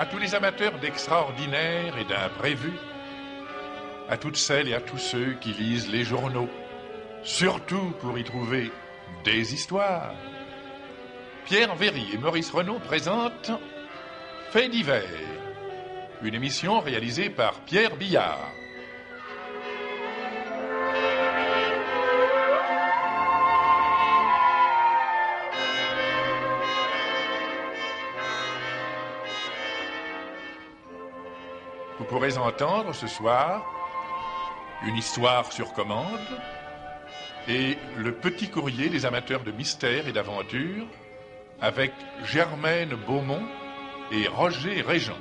tous les amateurs d'extraordinaire et d'imprévu, à toutes celles et à tous ceux qui lisent les journaux, surtout pour y trouver des histoires, Pierre Véry et Maurice Renaud présentent Faits divers, une émission réalisée par Pierre Billard. Vous pourrez entendre ce soir une histoire sur commande et le petit courrier des amateurs de mystère et d'aventure avec Germaine Beaumont et Roger Régent.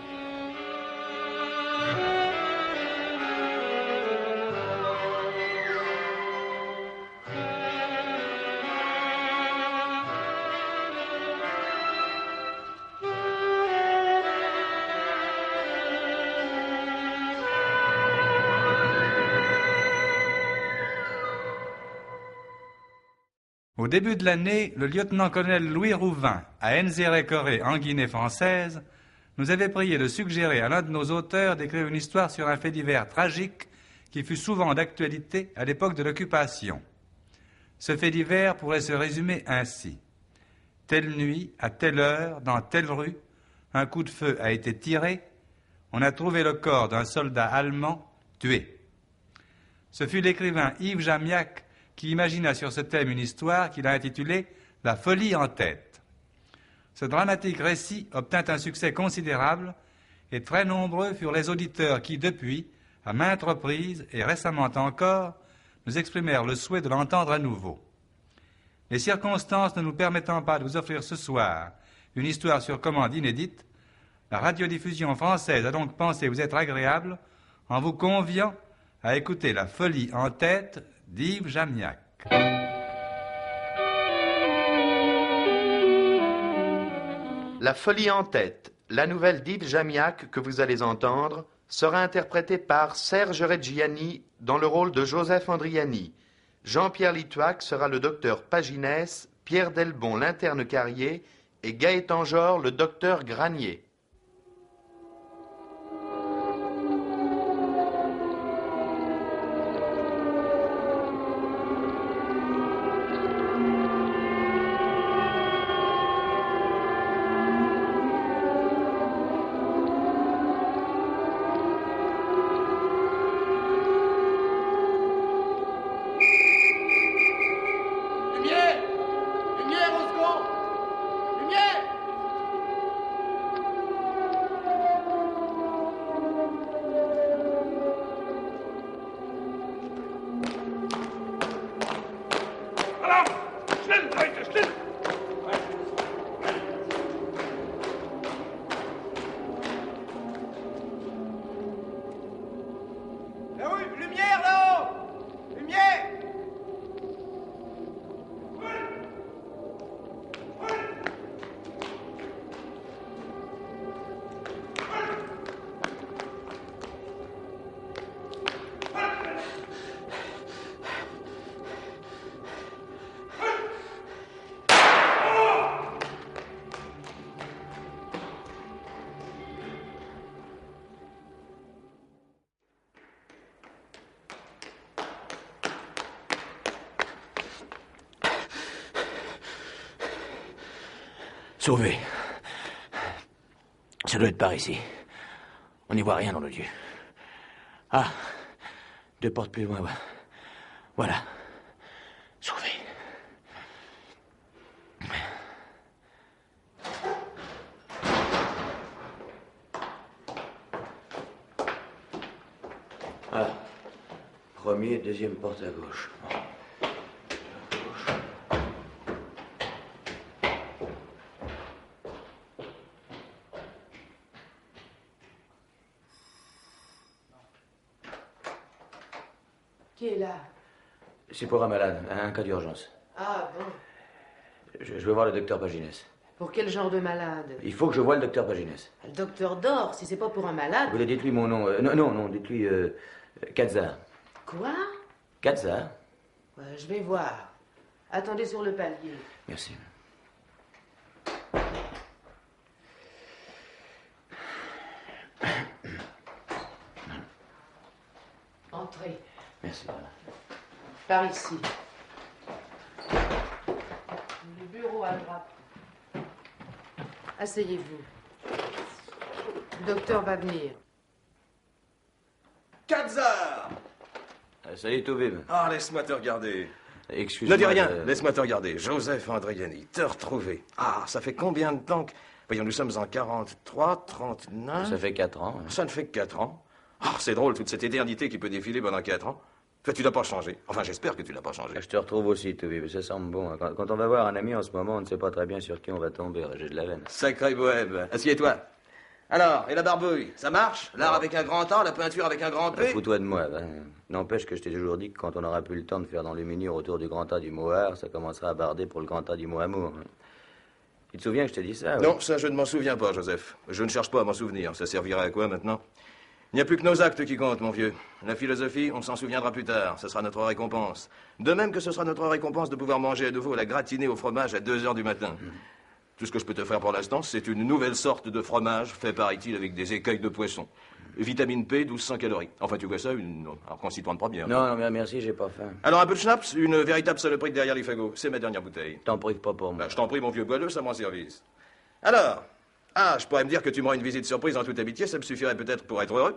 Au début de l'année, le lieutenant-colonel Louis Rouvin, à Enzéré-Corée, en Guinée française, nous avait prié de suggérer à l'un de nos auteurs d'écrire une histoire sur un fait divers tragique qui fut souvent d'actualité à l'époque de l'occupation. Ce fait divers pourrait se résumer ainsi. Telle nuit, à telle heure, dans telle rue, un coup de feu a été tiré, on a trouvé le corps d'un soldat allemand tué. Ce fut l'écrivain Yves Jamiac qui imagina sur ce thème une histoire qu'il a intitulée « La folie en tête ». Ce dramatique récit obtint un succès considérable et très nombreux furent les auditeurs qui, depuis, à maintes reprises et récemment encore, nous exprimèrent le souhait de l'entendre à nouveau. Les circonstances ne nous permettant pas de vous offrir ce soir une histoire sur commande inédite, la radiodiffusion française a donc pensé vous être agréable en vous conviant à écouter La folie en tête d'Yves Jamiac. La folie en tête, la nouvelle d'Yves Jamiac que vous allez entendre, sera interprétée par Serge Reggiani dans le rôle de Joseph Andriani. Jean-Pierre Litouac sera le docteur Paginès, Pierre Delbon l'interne Carrier et Gaëtan Jor le docteur Granier. Sauvé. Ça doit être par ici. On n'y voit rien dans le lieu. Ah, 2 portes plus loin. Voilà. Sauvé. Ah, 1er, 2e porte à gauche. Qui est là? C'est pour un malade, un cas d'urgence. Ah bon? Je veux voir le docteur Paginès. Pour quel genre de malade? Il faut que je voie le docteur Paginès. Le docteur dort, si c'est pas pour un malade. Vous dites-lui mon nom. Non, dites-lui Kazar. Quoi? Kazar. Je vais voir. Attendez sur le palier. Merci. Entrez. Merci. Par ici. Le bureau à droite. Asseyez-vous. Le docteur va venir. Kazar! Salut, Toubib. Ah, laisse-moi te regarder. Excuse-moi. Ne dis rien, laisse-moi te regarder. Joseph Andriani, te retrouver. Ah, ça fait combien de temps que... Voyons, nous sommes en 43, 39... Ça fait 4 ans. Ça ne fait que 4 ans. Ah, c'est drôle, toute cette éternité qui peut défiler pendant 4 ans. Toi, tu n'as pas changé. Enfin, j'espère que tu n'as pas changé. Je te retrouve aussi, Toubib. Ça semble bon. Quand on va voir un ami en ce moment, on ne sait pas très bien sur qui on va tomber. J'ai de la veine. Sacré bohème. Assieds-toi. Alors, et la barbouille, ça marche? L'art avec un grand A, la peinture avec un grand P? Fous-toi de moi. N'empêche que je t'ai toujours dit que quand on n'aura plus le temps de faire d'enluminure autour du grand A du mot art, ça commencera à barder pour le grand A du mot amour. Tu te souviens que je t'ai dit ça? Non, ça, je ne m'en souviens pas, Joseph. Je ne cherche pas à m'en souvenir. Ça servira à quoi, maintenant? Il n'y a plus que nos actes qui comptent, mon vieux. La philosophie, on s'en souviendra plus tard. Ce sera notre récompense. De même que ce sera notre récompense de pouvoir manger à nouveau la gratinée au fromage à 2 heures du matin. Tout ce que je peux te faire pour l'instant, c'est une nouvelle sorte de fromage fait, paraît-il, avec des écailles de poisson. Vitamine P, 1200 calories. Enfin, tu vois ça, un constituant de première. Non, merci, j'ai pas faim. Alors, un peu de schnapps, une véritable saloperie derrière les fagots. C'est ma dernière bouteille. T'en prives pas pour moi. Je t'en prie, mon vieux boileux, ça m'en service. Alors, je pourrais me dire que tu m'auras une visite surprise en toute amitié, ça me suffirait peut-être pour être heureux.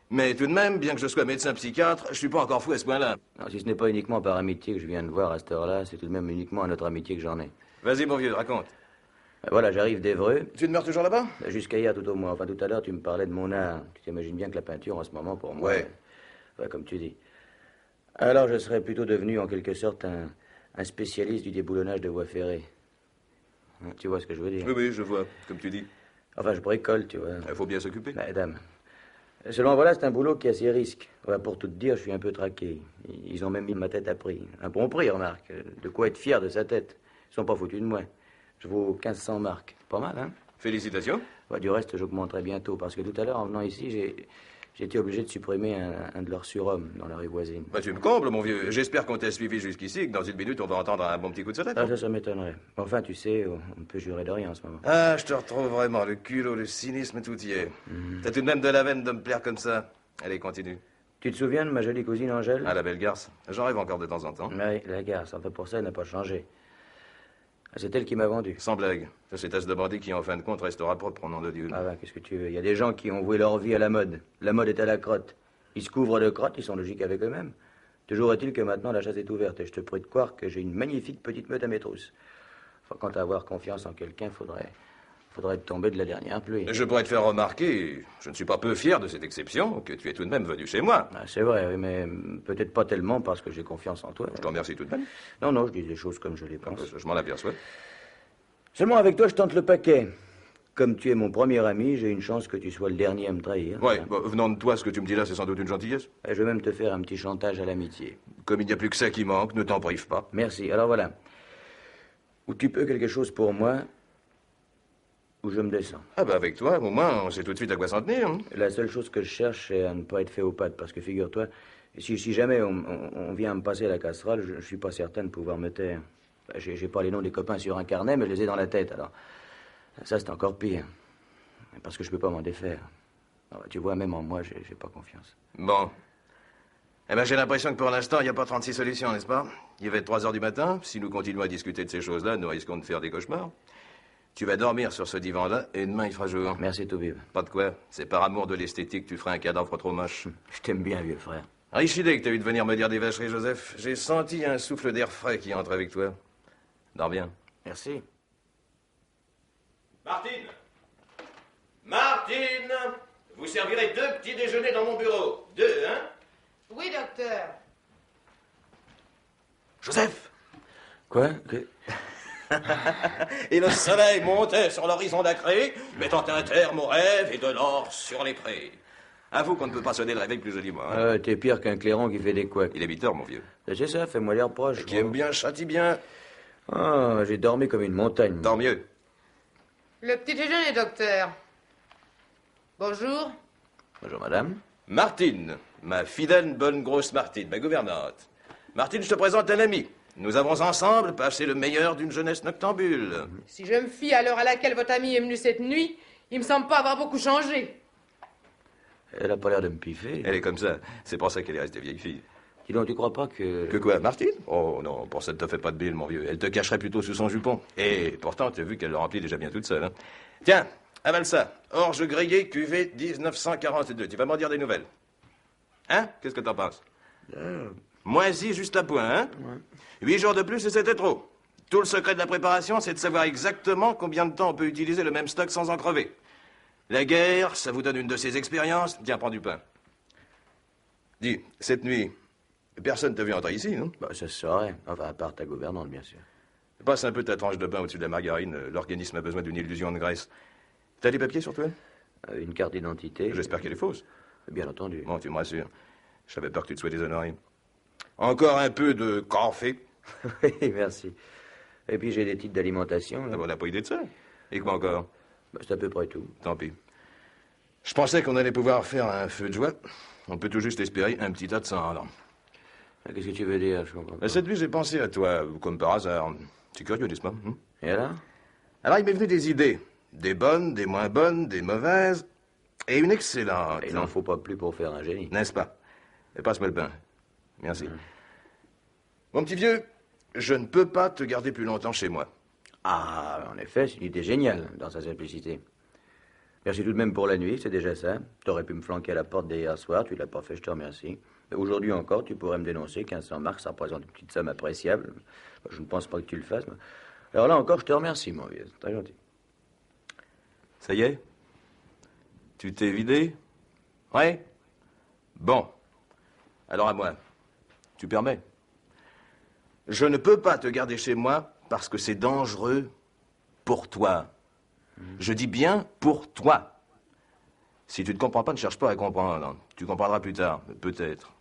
Mais tout de même, bien que je sois médecin psychiatre, je suis pas encore fou à ce point-là. Non, si ce n'est pas uniquement par amitié que je viens de voir à cette heure-là, c'est tout de même uniquement à notre amitié que j'en ai. Vas-y, mon vieux, raconte. Voilà, j'arrive d'Évreux. Tu demeures toujours là-bas? Jusqu'à hier, tout au moins. Enfin, tout à l'heure, tu me parlais de mon art. Tu t'imagines bien que la peinture, en ce moment, pour moi... Ouais, comme tu dis. Alors, je serais plutôt devenu, en quelque sorte, un spécialiste du déboulonnage de voies ferrées. Tu vois ce que je veux dire? Oui, je vois, comme tu dis. Enfin, je bricole, tu vois. Il faut bien s'occuper. Madame. Seulement, voilà, c'est un boulot qui a ses risques. Ouais, pour tout te dire, je suis un peu traqué. Ils ont même mis ma tête à prix. Un bon prix, remarque. De quoi être fier de sa tête. Ils sont pas foutus de moi. Je vaux 1500 marques. Pas mal, hein? Félicitations. Ouais, du reste, j'augmenterai bientôt. Parce que tout à l'heure, en venant ici, j'ai été obligé de supprimer un de leurs surhommes dans la rue voisine. Tu me combles, mon vieux. J'espère qu'on t'a suivi jusqu'ici et que dans une minute, on va entendre un bon petit coup de sonnette. Ça m'étonnerait. Enfin, tu sais, on ne peut jurer de rien en ce moment. Ah, je te retrouve vraiment. Le culot, le cynisme, tout y est. T'as tout de même de la veine de me plaire comme ça. Allez, continue. Tu te souviens de ma jolie cousine Angèle? Ah, la belle garce. J'en rêve encore de temps en temps. Oui, la garce. Enfin, pour ça, elle n'a pas changé. C'est elle qui m'a vendu. Sans blague. C'est à se demander qui, en fin de compte, restera propre, au nom de Dieu. Ah ben, qu'est-ce que tu veux? Il y a des gens qui ont voué leur vie à la mode. La mode est à la crotte. Ils se couvrent de crotte, ils sont logiques avec eux-mêmes. Toujours est-il que maintenant, la chasse est ouverte et je te prie de croire que j'ai une magnifique petite meute à mes trousses. Enfin, quant à avoir confiance en quelqu'un, faudrait tomber de la dernière pluie. Je pourrais te faire remarquer, je ne suis pas peu fier de cette exception, que tu es tout de même venu chez moi. Ah, c'est vrai, oui, mais peut-être pas tellement parce que j'ai confiance en toi. Je te remercie tout de même. Non, je dis des choses comme je les pense. Je m'en aperçois. Seulement avec toi, je tente le paquet. Comme tu es mon premier ami, j'ai une chance que tu sois le dernier à me trahir. Oui, venant de toi, ce que tu me dis là, c'est sans doute une gentillesse. Et je vais même te faire un petit chantage à l'amitié. Comme il n'y a plus que ça qui manque, ne t'en prive pas. Merci. Alors voilà. Ou tu peux quelque chose pour moi, ou je me descends. Ah bah avec toi, au moins, on sait tout de suite à quoi s'en tenir. Hein. La seule chose que je cherche, c'est à ne pas être fait aux pattes, parce que figure-toi, si jamais on vient me passer la casserole, je suis pas certain de pouvoir me taire. J'ai pas les noms des copains sur un carnet, mais je les ai dans la tête, alors... Ça, c'est encore pire. Parce que je peux pas m'en défaire. Alors, tu vois, même en moi, j'ai pas confiance. Bon. Eh ben, j'ai l'impression que pour l'instant, il n'y a pas 36 solutions, n'est-ce pas? Il va être 3 heures du matin. Si nous continuons à discuter de ces choses-là, nous risquons de faire des cauchemars. Tu vas dormir sur ce divan-là et demain, il fera jour. Merci, Toubib. Pas de quoi. C'est par amour de l'esthétique que tu ferais un cadavre trop moche. Je t'aime bien, vieux frère. Riche idée que t'as eu de venir me dire des vacheries, Joseph. J'ai senti un souffle d'air frais qui entre avec toi. Dors bien. Merci. Martine, vous servirez 2 petits déjeuners dans mon bureau. 2, hein? Oui, docteur. Joseph! Quoi? Et le soleil montait sur l'horizon nacré, mettant un terme aux rêves et de l'or sur les prés. Avoue qu'on ne peut pas sonner le réveil plus joliment. Hein? T'es pire qu'un clairon qui fait des couacs. Il est 8 heures, mon vieux. C'est ça, fais-moi les reproches. Qui aime bien, châtie bien. Ah, j'ai dormi comme une montagne. Tant mieux. Le petit déjeuner, docteur. Bonjour. Bonjour, madame. Martine, ma fidèle bonne grosse Martine, ma gouvernante. Martine, je te présente un ami. Nous avons ensemble passé le meilleur d'une jeunesse noctambule. Si je me fie à l'heure à laquelle votre ami est venu cette nuit, il me semble pas avoir beaucoup changé. Elle a pas l'air de me piffer. Elle est comme ça. C'est pour ça qu'elle est restée vieille fille. Dis donc, tu crois pas que... Que quoi, Martine? Oh non, pour ça ne te fait pas de bile, mon vieux. Elle te cacherait plutôt sous son jupon. Et pourtant, tu as vu qu'elle le remplit déjà bien toute seule. Hein. Tiens, avale ça. Orge grillée, cuvée 1942. Tu vas m'en dire des nouvelles. Hein? Qu'est-ce que t'en penses? Moisi juste à point, hein? Ouais. 8 jours de plus et c'était trop. Tout le secret de la préparation, c'est de savoir exactement combien de temps on peut utiliser le même stock sans en crever. La guerre, ça vous donne une de ces expériences. Tiens, prends du pain. Dis, cette nuit, personne t'a vu entrer ici, non? Bah, ça se saurait. Enfin, à part ta gouvernante, bien sûr. Passe un peu ta tranche de pain au-dessus de la margarine. L'organisme a besoin d'une illusion de graisse. T'as des papiers sur toi? Une carte d'identité. J'espère qu'elle est fausse. Bien entendu. Bon, tu me rassures. Je savais pas que tu te sois déshonoré. Encore un peu de café. Oui, merci. Et puis j'ai des titres d'alimentation. On n'a pas idée de ça. Et quoi encore? Bah, c'est à peu près tout. Tant pis. Je pensais qu'on allait pouvoir faire un feu de joie. On peut tout juste espérer un petit tas de sang. Alors. Qu'est-ce que tu veux dire? Je comprends pas. Cette nuit, j'ai pensé à toi, comme par hasard. C'est curieux, n'est-ce pas? Et alors? Alors, il m'est venu des idées. Des bonnes, des moins bonnes, des mauvaises. Et une excellente. Il n'en faut pas plus pour faire un génie. N'est-ce pas? Et passe-moi le pain. Merci. Mon petit vieux, je ne peux pas te garder plus longtemps chez moi. Ah, en effet, c'est une idée géniale dans sa simplicité. Merci tout de même pour la nuit, c'est déjà ça. T'aurais pu me flanquer à la porte dès hier soir, tu l'as pas fait, je te remercie. Aujourd'hui encore, tu pourrais me dénoncer, 1500 marks, ça représente une petite somme appréciable. Je ne pense pas que tu le fasses. Alors là encore, je te remercie, mon vieux, c'est très gentil. Ça y est? Tu t'es vidé? Ouais? Bon. Alors à moi. Tu permets? Je ne peux pas te garder chez moi parce que c'est dangereux pour toi. Je dis bien pour toi. Si tu ne comprends pas, ne cherche pas à comprendre. Tu comprendras plus tard, peut-être.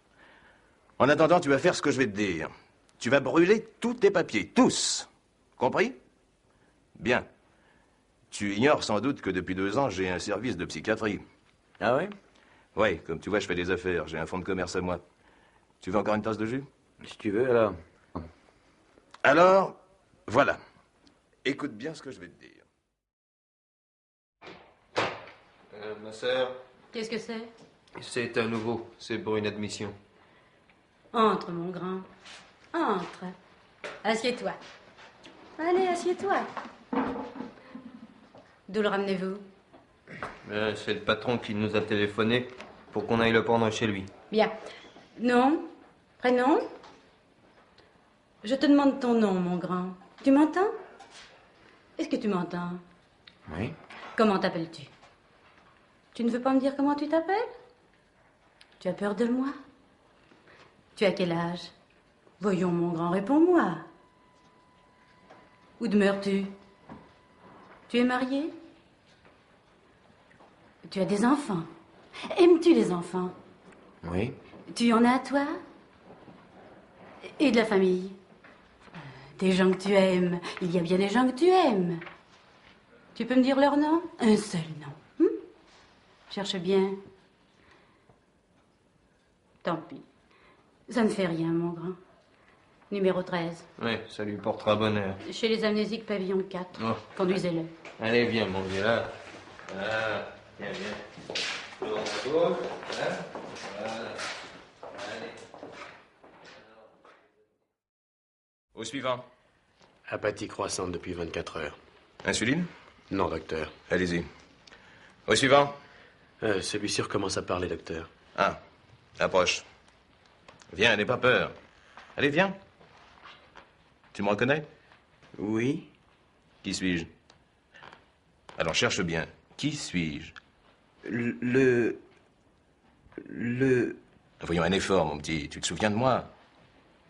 En attendant, tu vas faire ce que je vais te dire. Tu vas brûler tous tes papiers, tous. Compris? Bien. Tu ignores sans doute que depuis 2 ans, j'ai un service de psychiatrie. Ah oui? Oui, comme tu vois, je fais des affaires. J'ai un fonds de commerce à moi. Tu veux encore une tasse de jus? Si tu veux, alors. Alors, voilà. Écoute bien ce que je vais te dire. Ma sœur, Qu'est-ce que c'est? c'est à nouveau. C'est pour une admission. Entre, mon grand. Entre. Assieds-toi. Allez, assieds-toi. D'où le ramenez-vous? C'est le patron qui nous a téléphoné pour qu'on aille le prendre chez lui. Bien. Nom? Prénom? Je te demande ton nom, mon grand. Tu m'entends? Est-ce que tu m'entends? Oui. Comment t'appelles-tu? Tu ne veux pas me dire comment tu t'appelles? Tu as peur de moi? Tu as quel âge? Voyons, mon grand, réponds-moi. Où demeures-tu? Tu es marié? Tu as des enfants? Aimes-tu les enfants? Oui. Tu en as, toi? Et de la famille? Des gens que tu aimes. Il y a bien des gens que tu aimes. Tu peux me dire leur nom? Un seul nom. Cherche bien. Tant pis. Ça ne fait rien, mon grand. Numéro 13. Oui, ça lui portera bonheur. Chez les amnésiques, pavillon 4. Oh. Conduisez-le. Allez, viens, mon vieux, là. Voilà. Viens, viens. Tourne à gauche, hein. Voilà. Allez. Au suivant. Apathie croissante depuis 24 heures. Insuline? Non, docteur. Allez-y. Au suivant. Celui-ci recommence à parler, docteur. Ah, approche. Viens, n'aie pas peur. Allez, viens. Tu me reconnais? Oui. Qui suis-je? Alors, cherche bien. Qui suis-je? Voyons un effort, mon petit. Tu te souviens de moi?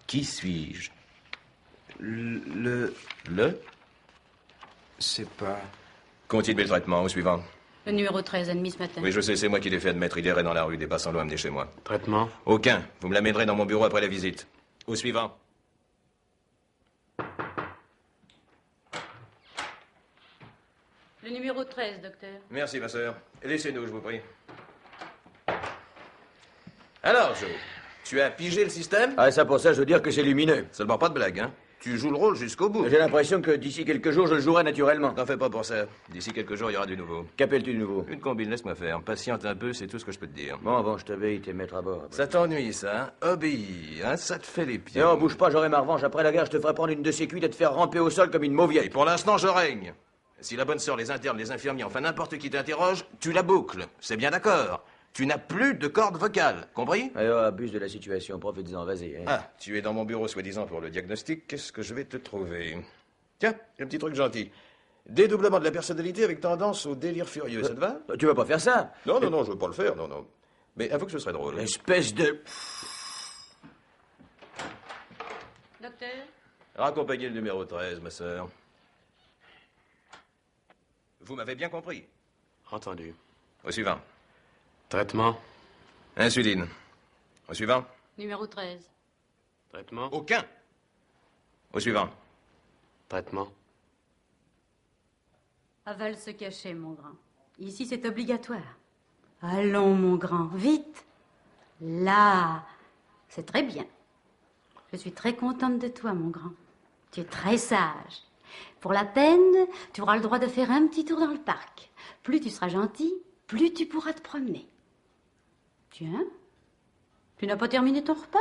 Qui suis-je? Le... C'est pas... Continuez le traitement. Au suivant. Le numéro 13, admis ce matin. Oui, je sais, c'est moi qui l'ai fait admettre. Il errait dans la rue, des passants l'ont amené chez moi. Traitement? Aucun. Vous me l'amènerez dans mon bureau après la visite. Au suivant. Le numéro 13, docteur. Merci, ma sœur. Laissez-nous, je vous prie. Alors, Joe, tu as pigé le système? Ah, ça pour ça, je veux dire que c'est lumineux. Seulement pas de blague, hein? Tu joues le rôle jusqu'au bout. J'ai l'impression que d'ici quelques jours, je le jouerai naturellement. T'en fais pas pour ça. D'ici quelques jours, il y aura du nouveau. Qu'appelles-tu de nouveau? Une combine, laisse-moi faire. Patiente un peu, c'est tout ce que je peux te dire. Bon, je t'obéis, t'es maître à bord. Ça t'ennuie, ça, hein? Obéis, hein? Ça te fait les pieds. Non, bouge pas, j'aurai ma revanche. Après la guerre, je te ferai prendre une de ces cuites et te faire ramper au sol comme une Et mauviette. pour l'instant, je règne. Si la bonne sœur, les internes, les infirmiers, enfin n'importe qui t'interroge, tu la boucles. C'est bien d'accord. Tu n'as plus de corde vocale, compris? Alors, abuse de la situation, profite-en, vas-y. Hein. Ah, tu es dans mon bureau, soi-disant, pour le diagnostic. Qu'est-ce que je vais te trouver? Tiens, un petit truc gentil. Dédoublement de la personnalité avec tendance au délire furieux, ça te va? Tu vas pas faire ça? Non, je veux pas le faire, non. Mais avoue que ce serait drôle. Espèce de... Docteur? Raccompagnez le numéro 13, ma sœur. Vous m'avez bien compris. Entendu. Au suivant. Traitement. Insuline. Au suivant. Numéro 13. Traitement. Aucun. Au suivant. Traitement. Avale se cacher, mon grand. Ici, c'est obligatoire. Allons, mon grand, vite. Là, c'est très bien. Je suis très contente de toi, mon grand. Tu es très sage. Pour la peine, tu auras le droit de faire un petit tour dans le parc. Plus tu seras gentil, plus tu pourras te promener. Tiens, tu n'as pas terminé ton repas?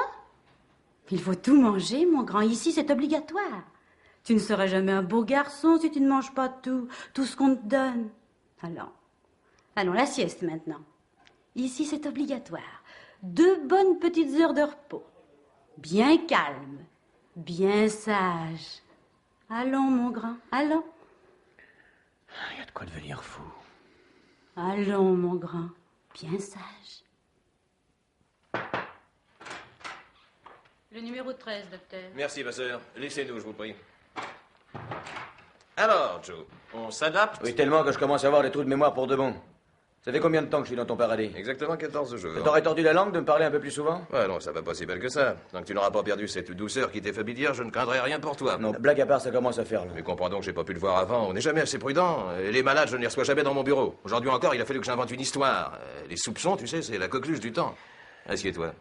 Il faut tout manger, mon grand. Ici, c'est obligatoire. Tu ne seras jamais un beau garçon si tu ne manges pas tout ce qu'on te donne. Allons, la sieste maintenant. Ici, c'est obligatoire. 2 bonnes petites heures de repos. Bien calme, bien sage. Allons, mon grand, allons. Il y a de quoi devenir fou. Allons, mon grand, bien sage. Le numéro 13, docteur. Merci, ma sœur. Laissez-nous, je vous prie. Alors, Joe, on s'adapte? Oui, tellement que je commence à avoir des trous de mémoire pour de bon. Ça fait combien de temps que je suis dans ton paradis? Exactement 14 jours. T'aurais tordu la langue de me parler un peu plus souvent? Ouais, non, ça va pas si belle que ça. Tant que tu n'auras pas perdu cette douceur qui t'est familière, je ne craindrai rien pour toi. Non, blague à part, ça commence à faire long. Mais comprends donc que j'ai pas pu le voir avant. On n'est jamais assez prudent. Et les malades, je ne les reçois jamais dans mon bureau. Aujourd'hui encore, il a fallu que j'invente une histoire. Les soupçons, tu sais, c'est la coqueluche du temps. Assieds-toi.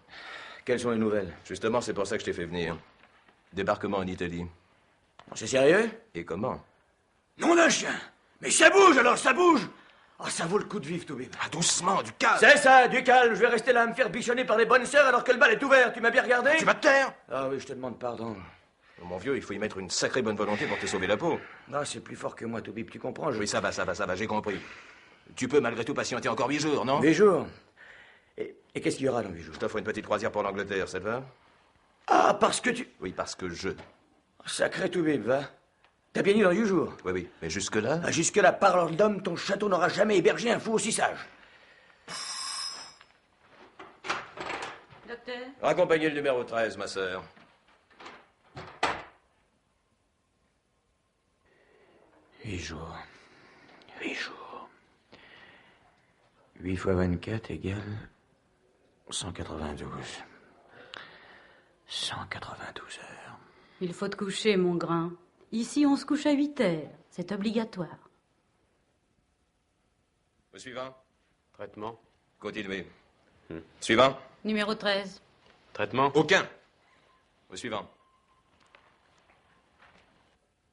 Quelles sont les nouvelles? Justement, c'est pour ça que je t'ai fait venir. Débarquement en Italie. C'est sérieux? Et comment? Nom d'un chien! Mais ça bouge alors, ça bouge! Ah, ça vaut le coup de vivre, Toubib. Ah, doucement, du calme. C'est ça, du calme. Je vais rester là à me faire bichonner par les bonnes sœurs alors que le bal est ouvert. Tu m'as bien regardé? Tu vas te taire? Ah oui, je te demande pardon. Mon vieux, il faut y mettre une sacrée bonne volonté pour te sauver la peau. Ah, c'est plus fort que moi, Toubib, tu comprends? Oui, ça va, j'ai compris. Tu peux malgré tout patienter encore 8 jours, non? 8 jours? Et qu'est-ce qu'il y aura dans 8 jours? Je t'offre une petite croisière pour l'Angleterre, ça te va? Ah, parce que tu... Oui, parce que je... Sacré Toubib, va. T'as bien eu dans 8 jours? Oui, mais jusque-là... Ah, jusque-là, parole d'homme, ton château n'aura jamais hébergé un fou aussi sage. Docteur? Raccompagnez le numéro 13, ma sœur. Huit jours. 8 fois 24 égale 192. 192 heures. Il faut te coucher, mon grand. Ici, on se couche à 8 heures. C'est obligatoire. Au suivant. Traitement. Continuez. Suivant. Numéro 13. Traitement. Aucun. Au suivant.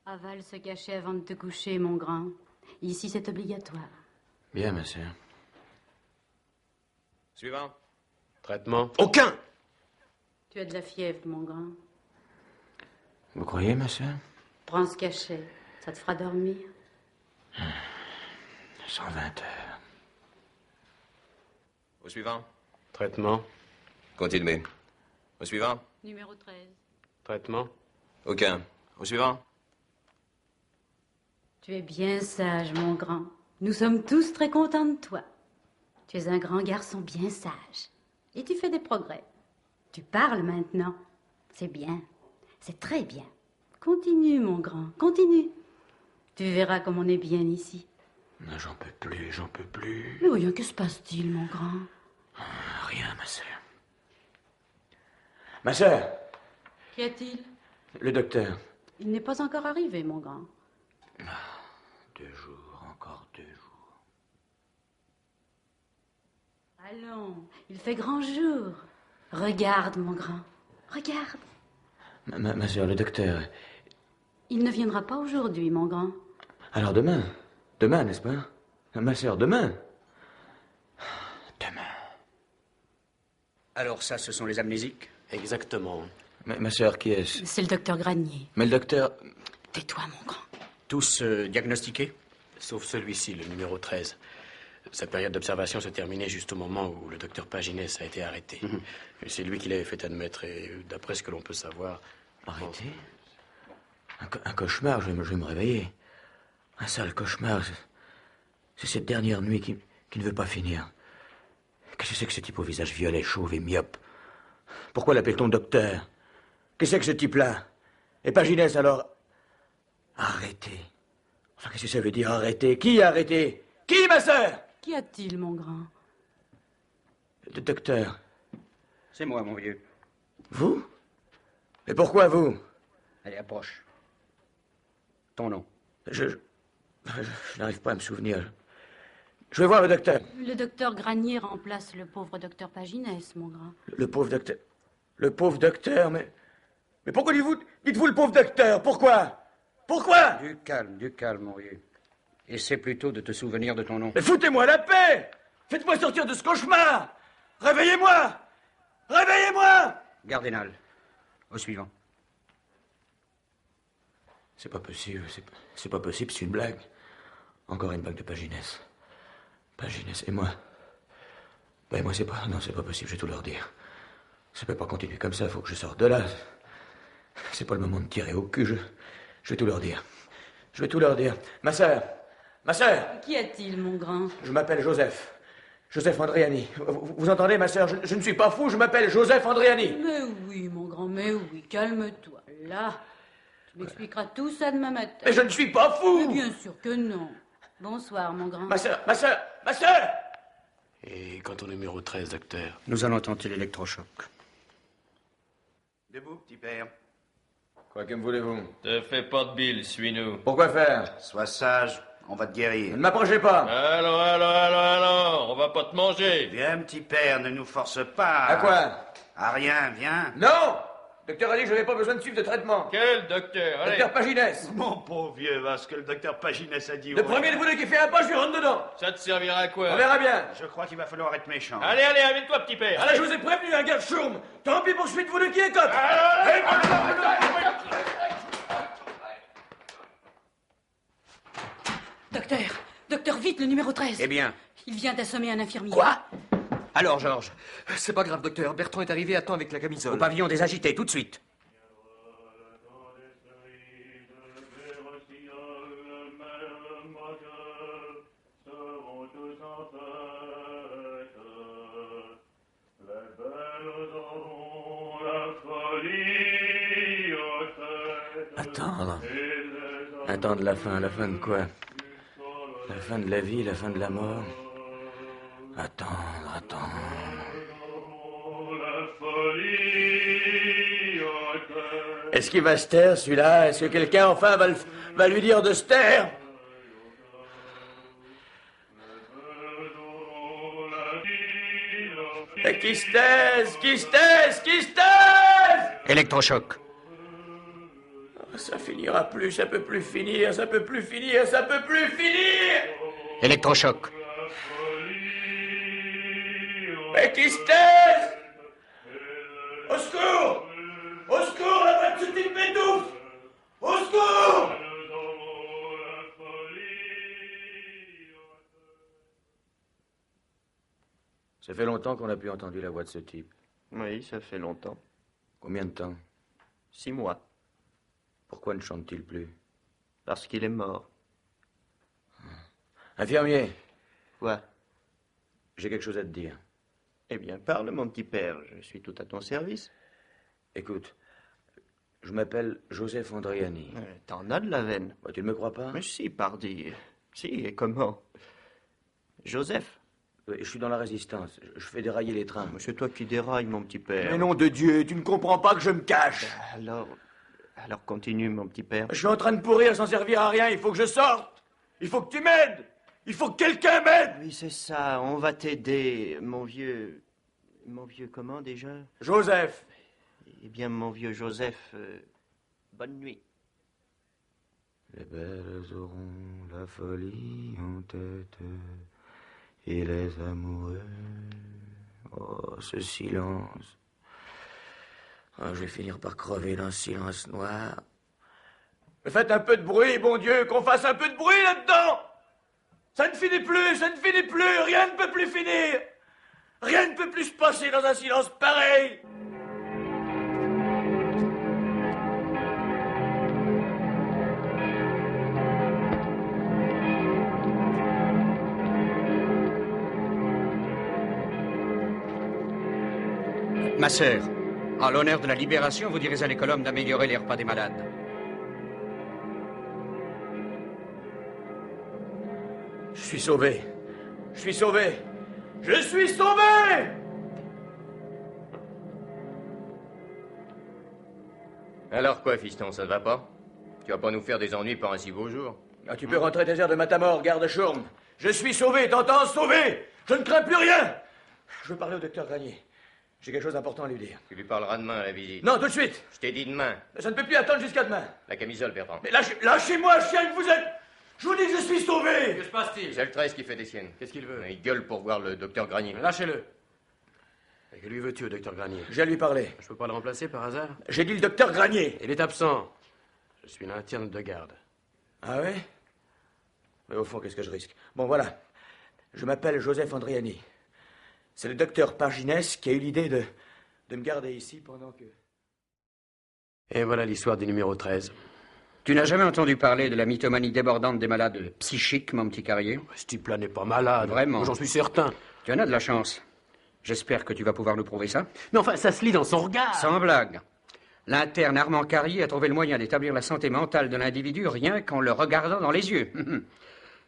Avale se cacher avant de te coucher, mon grand. Ici, c'est obligatoire. Bien, ma sœur. Suivant. Traitement. Aucun. Tu as de la fièvre, mon grand. Vous croyez, ma sœur? Prends ce cachet. Ça te fera dormir. 120 heures. Au suivant. Traitement. Continuez. Au suivant. Numéro 13. Traitement. Aucun. Au suivant. Tu es bien sage, mon grand. Nous sommes tous très contents de toi. Tu es un grand garçon bien sage. Et tu fais des progrès. Tu parles maintenant. C'est bien. C'est très bien. Continue, mon grand. Continue. Tu verras comme on est bien ici. Non, j'en peux plus. Mais voyons, que se passe-t-il, mon grand? Rien, ma sœur. Ma sœur! Qu'y a-t-il? Le docteur. Il n'est pas encore arrivé, mon grand. 2 jours, encore 2 jours. Allons, il fait grand jour. Regarde, mon grand. Regarde. Ma sœur, le docteur, Il ne viendra pas aujourd'hui, mon grand. Alors demain. Demain, n'est-ce pas? Ma sœur, demain. Demain. Alors ça, ce sont les amnésiques? Exactement. Ma sœur, qui est-ce? C'est le docteur Granier. Mais le docteur... Tais-toi, mon grand. Tous diagnostiqués? Sauf celui-ci, le numéro 13. Sa période d'observation se terminait juste au moment où le docteur Paginès a été arrêté. Et c'est lui qui l'avait fait admettre, et d'après ce que l'on peut savoir... Arrêté? Un cauchemar, je vais me réveiller. Un sale cauchemar. C'est cette dernière nuit qui ne veut pas finir. Qu'est-ce que c'est que ce type au visage violet, chauve et myope? Pourquoi l'appelle-t-on docteur? Qu'est-ce que c'est que ce type-là? Et Paginès, alors? Arrêté. Enfin, qu'est-ce que ça veut dire, arrêter? Qui a arrêté? Qui, ma sœur? Qu'y a-t-il, mon grand? Le docteur. C'est moi, mon vieux. Vous? Mais pourquoi vous? Allez, approche. Ton nom? Je n'arrive pas à me souvenir. Je vais voir le docteur. Le docteur Granier remplace le pauvre docteur Paginès, mon grand. Le pauvre docteur. Le pauvre docteur, mais pourquoi dites-vous le pauvre docteur? Pourquoi? Pourquoi? Du calme, mon vieux. Essaie plutôt de te souvenir de ton nom. Mais foutez-moi la paix! Faites-moi sortir de ce cauchemar! Réveillez-moi! Réveillez-moi! Gardénal. Au suivant. C'est pas possible, c'est pas possible, c'est une blague. Encore une blague de Paginès. Paginès et moi. Ben moi c'est pas... Non, c'est pas possible, je vais tout leur dire. Ça peut pas continuer comme ça, faut que je sorte de là. C'est pas le moment de tirer au cul, je vais tout leur dire. Je vais tout leur dire. Ma sœur! Qu'y a-t-il, mon grand? Je m'appelle Joseph. Joseph Andriani. Vous entendez, ma sœur? Je ne suis pas fou, je m'appelle Joseph Andriani. Mais oui, mon grand, mais oui, calme-toi. Là, tu m'expliqueras tout ça demain matin. Mais je ne suis pas fou! Mais bien sûr que non. Bonsoir, mon grand. Ma sœur! Et quant au numéro 13, docteur? Nous allons tenter l'électrochoc. Debout, petit père. Quoi que me voulez-vous? Te fais pas de bile, suis-nous. Pourquoi faire? Sois sage, on va te guérir. Ne m'approchez pas! Alors, on va pas te manger. Viens, petit père, ne nous force pas. À quoi? À rien, viens. Non! Le docteur a dit que je n'avais pas besoin de suivre de traitement. Quel docteur? Allez. Docteur Paginès. Mon pauvre vieux, va ce que le docteur Paginès a dit. Le premier de vous deux qui fait un pas, je lui rentre dedans. Ça te servira à quoi? On verra bien. Je crois qu'il va falloir être méchant. Allez, amène-toi, petit père. Allez, je vous ai prévenu, un gars de chourme. Tant pis pour celui de vous deux qui est cote. Docteur, vite, le numéro 13. Eh bien? Il vient d'assommer un infirmier. Quoi? Alors, Georges? C'est pas grave, docteur. Bertrand est arrivé à temps avec la Au camisole. pavillon des agités, tout de suite. Attendre la fin de quoi? La fin de la vie, la fin de la mort. Attendre. Est-ce qu'il va se taire, celui-là? Est-ce que quelqu'un, enfin, va lui dire de se taire? Et qui se taise? Électrochoc. Ça finira plus, ça peut plus finir. Électrochoc. Mais qui se taise? Au secours! Au secours, la voix de ce type m'étouffe! Au secours! Ça fait longtemps qu'on n'a plus entendu la voix de ce type. Oui, ça fait longtemps. Combien de temps? 6 mois. Pourquoi ne chante-t-il plus? Parce qu'il est mort. Infirmier! Quoi? J'ai quelque chose à te dire. Eh bien, parle, mon petit père. Je suis tout à ton service. Écoute, je m'appelle Joseph Andriani. T'en as de la veine. Bah, tu ne me crois pas? Mais si, pardi. Si, et comment? Joseph? Je suis dans la résistance. Je fais dérailler les trains. C'est toi qui dérailles, mon petit père. Mais nom de Dieu, tu ne comprends pas que je me cache. Alors continue, mon petit père. Je suis en train de pourrir sans servir à rien. Il faut que je sorte. Il faut que tu m'aides. Il faut que quelqu'un m'aide. Oui, c'est ça. On va t'aider, mon vieux... Mon vieux comment, déjà? Joseph. Eh bien, mon vieux Joseph, bonne nuit. Les belles auront la folie en tête, et les amoureux... Oh, ce silence. Oh, je vais finir par crever dans ce silence noir. Faites un peu de bruit, bon Dieu, qu'on fasse un peu de bruit là-dedans. Ça ne finit plus, ça ne finit plus, rien ne peut plus finir. Rien ne peut plus se passer dans un silence pareil. Ma sœur, en l'honneur de la libération, vous direz à l'école homme d'améliorer les repas des malades. Je suis sauvé. Je suis sauvé. Je suis sauvé! Alors quoi, fiston, ça ne va pas? Tu vas pas nous faire des ennuis par un si beau jour? Ah, tu peux rentrer tes heures de matamor, garde Chourme. Je suis sauvé, t'entends? Sauvé! Je ne crains plus rien! Je veux parler au docteur Granier. J'ai quelque chose d'important à lui dire. Tu lui parleras demain à la visite. Non, tout de suite! Je t'ai dit demain. Ça ne peut plus attendre jusqu'à demain. La camisole, Bertrand. Mais lâchez-moi, chien que vous êtes! Je vous dis que je suis sauvé! Que se passe-t-il? C'est le 13 qui fait des siennes. Qu'est-ce qu'il veut? Il gueule pour voir le docteur Granier. Lâchez-le. Et que lui veux-tu au docteur Granier? J'ai à lui parler. Je peux pas le remplacer par hasard? J'ai dit le docteur Granier. Il est absent. Je suis l'interne de garde. Ah ouais? Mais au fond, qu'est-ce que je risque? Bon, voilà. Je m'appelle Joseph Andriani. C'est le docteur Paginès qui a eu l'idée de me garder ici pendant que... Et voilà l'histoire du numéro 13. Tu n'as jamais entendu parler de la mythomanie débordante des malades psychiques, mon petit Carrier? Ce type-là n'est pas malade. Vraiment? J'en suis certain. Tu en as de la chance. J'espère que tu vas pouvoir nous prouver ça. Mais enfin, ça se lit dans son regard. Sans blague. L'interne Armand Carrier a trouvé le moyen d'établir la santé mentale de l'individu rien qu'en le regardant dans les yeux.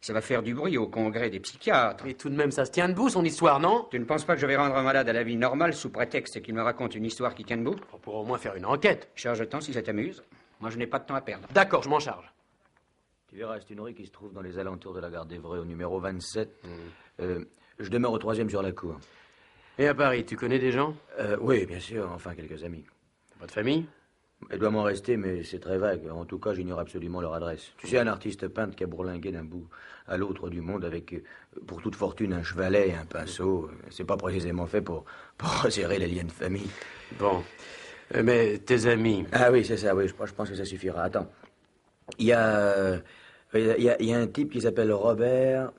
Ça va faire du bruit au congrès des psychiatres. Et tout de même, ça se tient debout, son histoire, non? Tu ne penses pas que je vais rendre un malade à la vie normale sous prétexte qu'il me raconte une histoire qui tient debout? On pourra au moins faire une enquête. Charge le temps si ça t'amuse. Moi, je n'ai pas de temps à perdre. D'accord, je m'en charge. Tu verras, c'est une rue qui se trouve dans les alentours de la gare d'Evreux, au numéro 27. Je demeure au 3e sur la cour. Et à Paris, tu connais des gens? Oui, bien sûr, enfin quelques amis. T'as pas de famille? Il doit m'en rester, mais c'est très vague. En tout cas, j'ignore absolument leur adresse. Tu sais, un artiste peintre qui a bourlingué d'un bout à l'autre du monde avec, pour toute fortune, un chevalet et un pinceau. C'est pas précisément fait pour resserrer les liens de famille. Bon. Mais tes amis... Ah oui, c'est ça, oui, je pense que ça suffira. Attends. Il y a un type qui s'appelle Robert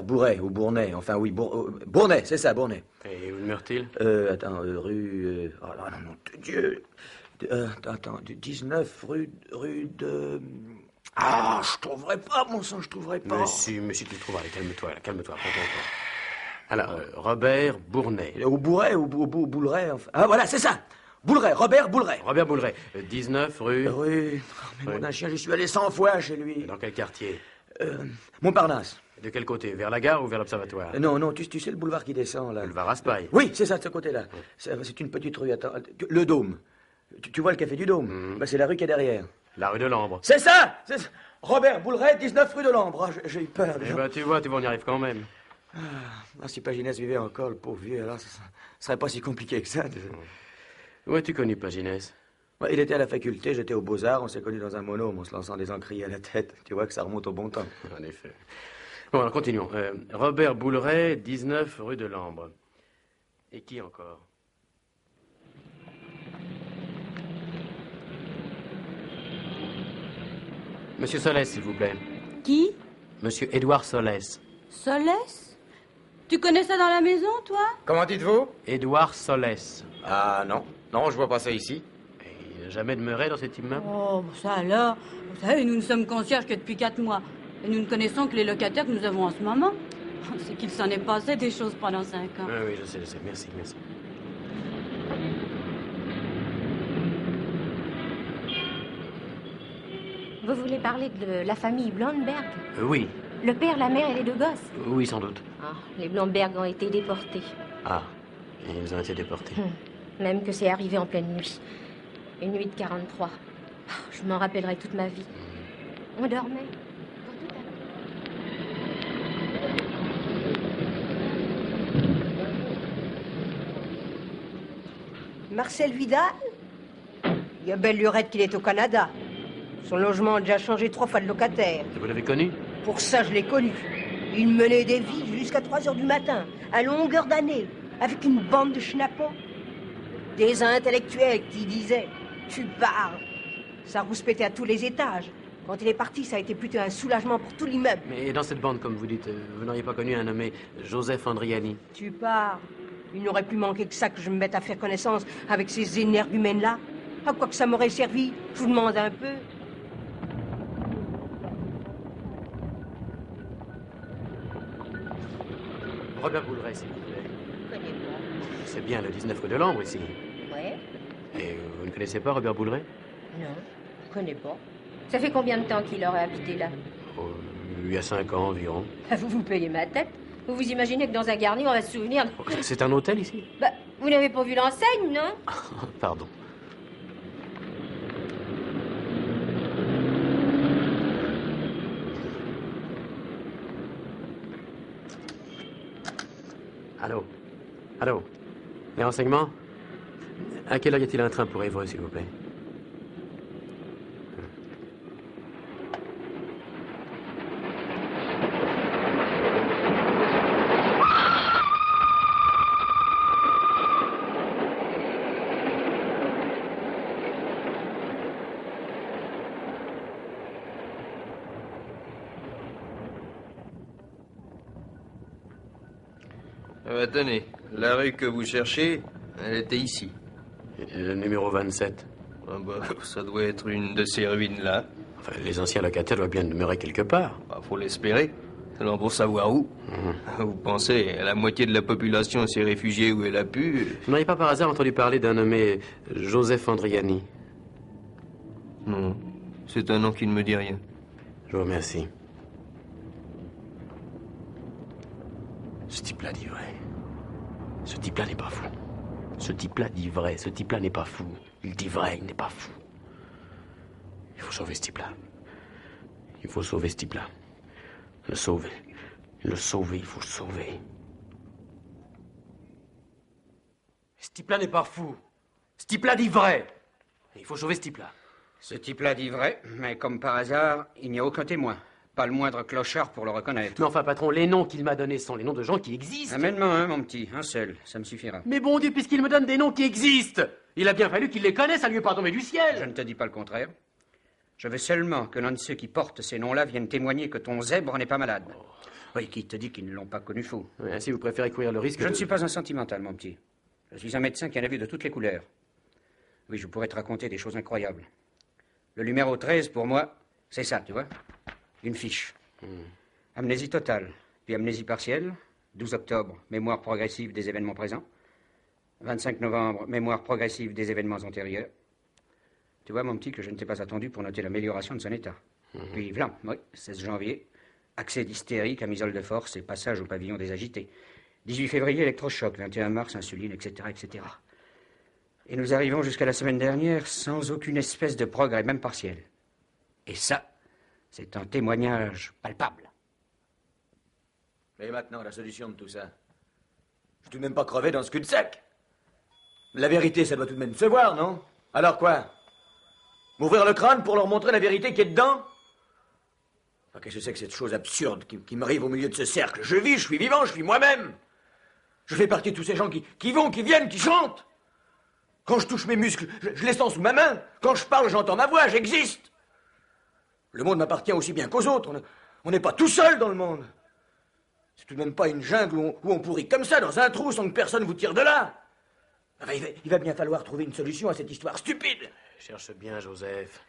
Bourret, ou Bournay, enfin oui, Bournay, c'est ça, Bournay. Et où demeure-t-il? Attends, rue... oh là, non, de Dieu... attends, 19 rue de... Ah, je trouverai pas, mon sang, je trouverai pas. Mais si tu le trouveras, calme-toi, prends ton temps. Alors, Robert Bournay. Ou Bourret, ou Bouleret, enfin... Ah, voilà, c'est ça. Bouleret, Robert Bouleret. Robert Bouleret, 19 rue... Rue... Mais mon chien, j'y suis allé 100 fois chez lui. Dans quel quartier? Montparnasse. De quel côté? Vers la gare ou vers l'observatoire? Non, tu sais le boulevard qui descend, là. Boulevard Raspail. Oui, c'est ça, de ce côté-là. C'est une petite rue, attends. Le Dôme. Tu vois le café du Dôme? C'est la rue qui est derrière. La rue de l'Ambre. C'est ça, Robert Bouleret, 19 rue de l'Ambre. Ah, j'ai eu peur, déjà. Eh ben, tu vois, on y arrive quand même. Si Paginès vivait encore, le pauvre vieux, alors ça serait pas si compliqué que ça. Où as-tu connu Paginès? Il était à la faculté, j'étais aux Beaux-Arts, on s'est connus dans un monôme, en se lançant des encriers à la tête. Tu vois que ça remonte au bon temps. En effet. Bon, alors continuons. Robert Bouleret, 19 rue de l'Ambre. Et qui encore? Monsieur Solès, s'il vous plaît. Qui? Monsieur Édouard Solès. Solès? Tu connais ça dans la maison, toi? Comment dites-vous? Édouard Solès. Ah non, je vois pas ça ici. Et il n'a jamais demeuré dans cet immeuble? Oh, ça alors. Vous savez, nous ne sommes concierges que depuis 4 mois. Et nous ne connaissons que les locataires que nous avons en ce moment. C'est qu'il s'en est passé des choses pendant 5 ans. Oui, je sais. Merci. Vous voulez parler de la famille Blomberg? Oui. Le père, la mère et les 2 gosses? Oui, sans doute. Ah, les Blomberg ont été déportés. Ah, ils ont été déportés. Même que c'est arrivé en pleine nuit. Une nuit de 43. Ah, je m'en rappellerai toute ma vie. On dormait. Marcel Vidal? Il y a belle lurette qu'il est au Canada. Son logement a déjà changé 3 fois de locataire. Vous l'avez connu? Pour ça, je l'ai connu. Il menait des vies jusqu'à 3 heures du matin, à longueur d'année, avec une bande de schnappants. Des intellectuels qui disaient « Tu parles !» Ça rouspétait à tous les étages. Quand il est parti, ça a été plutôt un soulagement pour tout l'immeuble. Mais dans cette bande, comme vous dites, vous n'auriez pas connu un nommé Joseph Andriani? Tu parles. Il n'aurait plus manqué que ça que je me mette à faire connaissance avec ces énergumènes-là. À quoi que ça m'aurait servi? Je vous demande un peu. Robert Bouleret, s'il vous plaît. Je connais pas. C'est bien le 19 rue de Lambre, ici. Ouais? Et vous ne connaissez pas Robert Bouleret? Non, je connais pas. Ça fait combien de temps qu'il aurait habité là? Il y a 5 ans environ. Vous vous payez ma tête. Vous vous imaginez que dans un garni, on va se souvenir de... C'est un hôtel, ici? Bah, vous n'avez pas vu l'enseigne, non? Pardon. Allô? Allô? Les renseignements? À quelle heure y a-t-il un train pour Évreux, s'il vous plaît? Tenez, la rue que vous cherchez, elle était ici. Le numéro 27. Ah bah, ça doit être une de ces ruines-là. Enfin, les anciens locataires doivent bien demeurer quelque part. Bah, faut l'espérer. Alors pour savoir où, vous pensez, la moitié de la population s'est réfugiée où elle a pu. Vous n'auriez pas par hasard entendu parler d'un nommé Joseph Andriani? Non, c'est un nom qui ne me dit rien. Je vous remercie. Ce type-là dit vrai. Ce type-là n'est pas fou. Ce type-là dit vrai. Ce type-là n'est pas fou. Il dit vrai, il n'est pas fou. Il faut sauver ce type-là. Il faut sauver ce type-là. Le sauver. Le sauver, il faut le sauver. Ce type-là n'est pas fou. Ce type-là dit vrai. Il faut sauver ce type-là. Ce type-là dit vrai, mais comme par hasard, il n'y a aucun témoin. Pas le moindre clochard pour le reconnaître. Mais enfin, patron, les noms qu'il m'a donnés sont les noms de gens qui existent. Amène-moi un, mon petit. Un seul. Ça me suffira. Mais bon Dieu, puisqu'il me donne des noms qui existent, il a bien fallu qu'il les connaisse, ça lui est pas tombé du ciel. Je ne te dis pas le contraire. Je veux seulement que l'un de ceux qui portent ces noms-là vienne témoigner que ton zèbre n'est pas malade. Oui, qui te dit qu'ils ne l'ont pas connu fou. Oui, ainsi, vous préférez courir le risque Je ne suis pas un sentimental, mon petit. Je suis un médecin qui en a vu de toutes les couleurs. Oui, je pourrais te raconter des choses incroyables. Le numéro 13, pour moi, c'est ça, tu vois. Une fiche. Amnésie totale, puis amnésie partielle. 12 octobre, mémoire progressive des événements présents. 25 novembre, mémoire progressive des événements antérieurs. Tu vois, mon petit, que je ne t'ai pas attendu pour noter l'amélioration de son état. Puis, voilà, oui, 16 janvier, accès d'hystérie, camisole de force et passage au pavillon des agités. 18 février, électrochoc. 21 mars, insuline, etc., etc. Et nous arrivons jusqu'à la semaine dernière sans aucune espèce de progrès, même partiel. Et ça, c'est un témoignage palpable. Mais maintenant, la solution de tout ça? Je suis tout de même pas crevé dans ce cul-de-sac. La vérité, ça doit tout de même se voir, non? Alors quoi? M'ouvrir le crâne pour leur montrer la vérité qui est dedans? Enfin, qu'est-ce que c'est que cette chose absurde qui m'arrive au milieu de ce cercle? Je vis, je suis vivant, je suis moi-même. Je fais partie de tous ces gens qui vont, qui viennent, qui chantent. Quand je touche mes muscles, je les sens sous ma main. Quand je parle, j'entends ma voix, j'existe. Le monde m'appartient aussi bien qu'aux autres. On n'est pas tout seul dans le monde. C'est tout de même pas une jungle où on pourrit comme ça, dans un trou, sans que personne vous tire de là. Enfin, il va bien falloir trouver une solution à cette histoire stupide. Cherche bien, Joseph.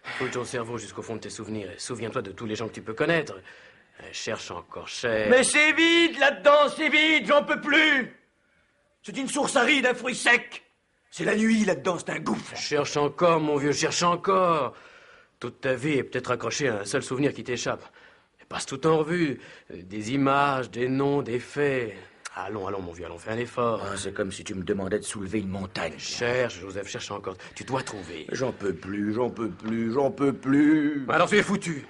Fouille ton cerveau jusqu'au fond de tes souvenirs. Et souviens-toi de tous les gens que tu peux connaître. Cherche encore cher. Mais c'est vide là-dedans, c'est vide, j'en peux plus. C'est une source aride, un fruit sec. C'est la nuit là-dedans, c'est un gouffre. Cherche encore, mon vieux, cherche encore. Toute ta vie est peut-être accrochée à un seul souvenir qui t'échappe. Passe tout en revue. Des images, des noms, des faits. Allons, allons, mon vieux, allons, fais un effort. Ah, c'est comme si tu me demandais de soulever une montagne. Cherche, Joseph, cherche encore. Tu dois trouver. J'en peux plus, j'en peux plus, j'en peux plus. Alors tu es foutu.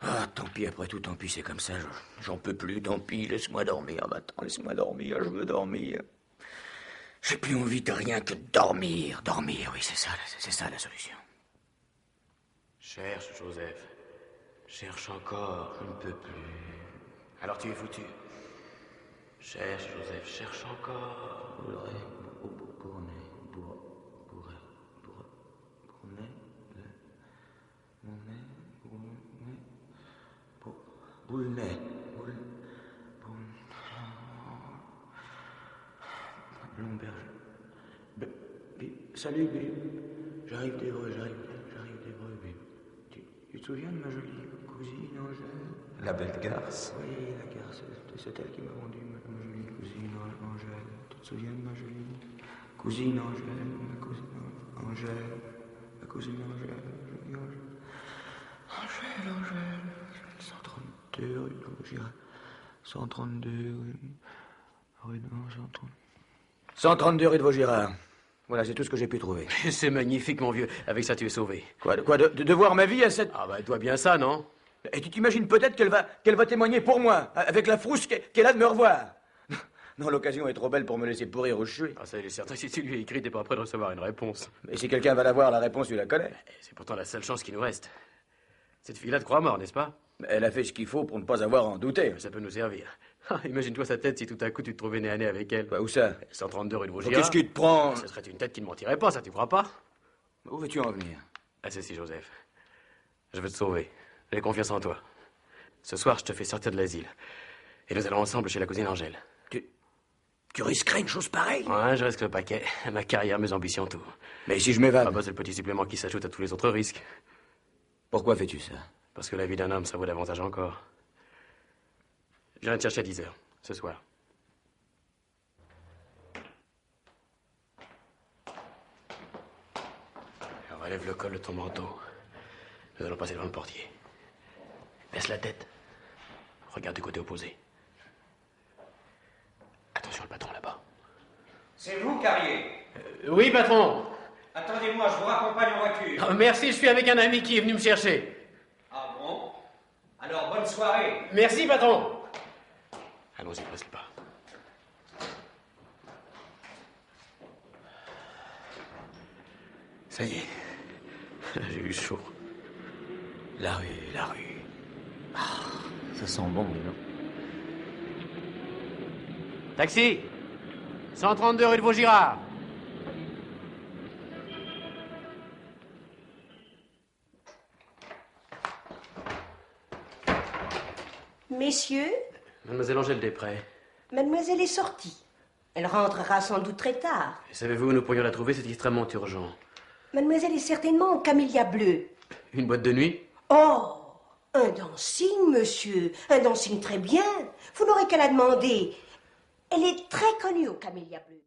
Ah, tant pis, après tout, tant pis, c'est comme ça. J'en peux plus, tant pis, laisse-moi dormir. Attends, laisse-moi dormir, je veux dormir. J'ai plus envie de rien que de dormir. Dormir, oui, c'est ça la solution. Cherche, Joseph. Cherche encore. Je ne peux plus. Alors tu es foutu. Cherche, Joseph. Cherche encore. Boulnay. Salut, Bill. J'arrive d'Evreux, Bill. Tu te souviens de ma jolie cousine Angèle? La belle garce. Oui, la garce. C'est elle qui m'a vendu ma jolie cousine Angèle. Tu te souviens de ma jolie cousine Angèle? Ma cousine Angèle. Ma cousine Angèle. Jolie Angèle. Angèle. 132 rue de Vaugirard. 132 rue de 132 rue de Vaugirard. Voilà, c'est tout ce que j'ai pu trouver. C'est magnifique, mon vieux. Avec ça, tu es sauvé. Quoi, de voir ma vie à cette... Ah bah, elle doit bien ça, non? Et tu t'imagines peut-être qu'elle va témoigner pour moi, avec la frousse qu'elle a de me revoir. Non, l'occasion est trop belle pour me laisser pourrir où je suis. Ah, ça, il est certain. Si tu lui as écrit, t'es pas prêt de recevoir une réponse. Mais si quelqu'un va la voir, la réponse, tu la connais. C'est pourtant la seule chance qui nous reste. Cette fille-là te croit mort, n'est-ce pas? Elle a fait ce qu'il faut pour ne pas avoir à en douter. Ça peut nous servir. Ah, imagine-toi sa tête si tout à coup tu te trouvais nez à nez avec elle. Bah, où ça? 132 rue de Vaugirard. Qu'est-ce qui te prend? Ce serait une tête qui ne mentirait pas, ça, tu crois pas? Où veux-tu en venir? Ah, ceci, Joseph. Je veux te sauver. J'ai confiance en toi. Ce soir, je te fais sortir de l'asile. Et nous allons ensemble chez la cousine Angèle. Tu risquerais une chose pareille? Ouais, je risque le paquet. Ma carrière, mes ambitions, tout. Mais si je m'évade? Ah bah, c'est le petit supplément qui s'ajoute à tous les autres risques. Pourquoi fais-tu ça? Parce que la vie d'un homme, ça vaut davantage encore. Je viens te chercher à 10h, ce soir. Alors, relève le col de ton manteau. Nous allons passer devant le portier. Baisse la tête. Regarde du côté opposé. Attention, le patron là-bas. C'est vous, Carrier? Oui, patron. Attendez-moi, je vous raccompagne en voiture. Oh, merci, je suis avec un ami qui est venu me chercher. Ah bon? Alors, bonne soirée. Merci, patron. Allons-y, presse le pas. Ça y est. J'ai eu chaud. La rue. Ah, ça sent bon, dis donc. Taxi 132 rue de Vaugirard. Messieurs, Mademoiselle Angèle Després. mademoiselle est sortie. Elle rentrera sans doute très tard. Savez-vous où nous pourrions la trouver? C'est extrêmement urgent. Mademoiselle est certainement en camélia bleu. Une boîte de nuit? Oh, un dancing, monsieur. Un dancing très bien. Vous n'aurez qu'à la demander. Elle est très connue au camélia bleu.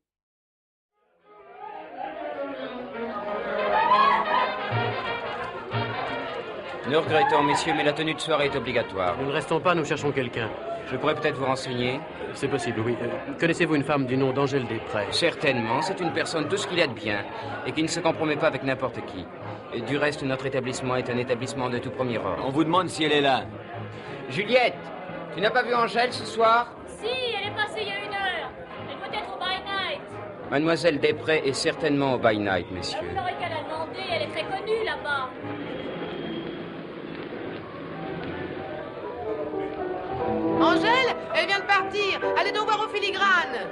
Nous regrettons, messieurs, mais la tenue de soirée est obligatoire. Nous ne restons pas, nous cherchons quelqu'un. Je pourrais peut-être vous renseigner. C'est possible, oui. Connaissez-vous une femme du nom d'Angèle Després? Certainement, c'est une personne tout ce qu'il y a de bien et qui ne se compromet pas avec n'importe qui. Et du reste, notre établissement est un établissement de tout premier ordre. On vous demande si elle est là. Juliette, tu n'as pas vu Angèle ce soir? Si, elle est passée il y a 1 heure. Elle peut être au by night. Mademoiselle Després est certainement au by night, messieurs. Vous n'aurez qu'à la demander, elle est très connue là-bas. Angèle, elle vient de partir. Allez donc voir au filigrane.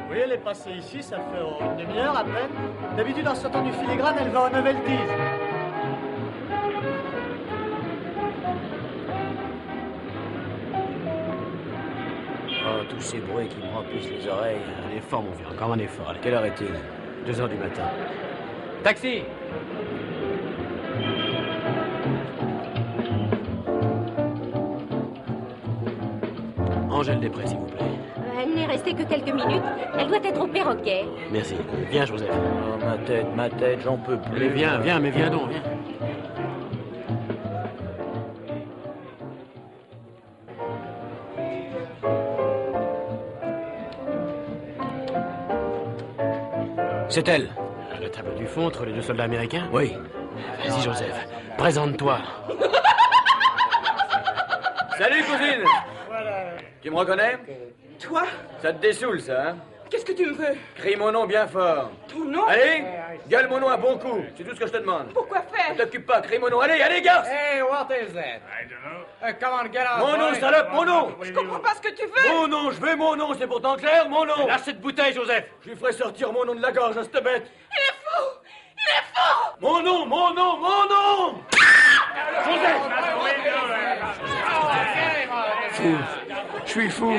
Oui, elle est passée ici, ça fait une demi-heure à peine. D'habitude, en sortant du filigrane, elle va au Novelties. Oh, tous ces bruits qui me remplissent les oreilles. Un effort, mon vieux, encore un effort. Allez. Quelle heure est-il? 2h du matin. Taxi! Angèle Després, s'il vous plaît. Elle n'est restée que quelques minutes. Elle doit être au perroquet. Merci. Viens, Joseph. Oh, ma tête, j'en peux plus. Mais viens donc, viens. C'est elle. À la table du fond, entre les 2 soldats américains? Oui. Vas-y, Joseph. Présente-toi. Salut, cousine. Voilà. Tu me reconnais? Toi? Ça te dessoule, ça, hein? Qu'est-ce que tu me veux? Crie mon nom bien fort. Ton nom? Allez, gueule mon nom à bon coup. C'est tout ce que je te demande. Pourquoi faire? Ne t'occupe pas, crie mon nom. Allez, allez, garce! Hey, what is that? I don't know. Come on, get out. Mon nom, salope, mon nom! Je comprends pas ce que tu veux! Mon nom, je veux mon nom, c'est pourtant clair, mon nom! Lâche cette bouteille, Joseph! Je lui ferai sortir mon nom de la gorge à cette bête! Il est fou! Il est fou! Mon nom, mon nom, mon nom! Joseph! Fou! Je suis fou!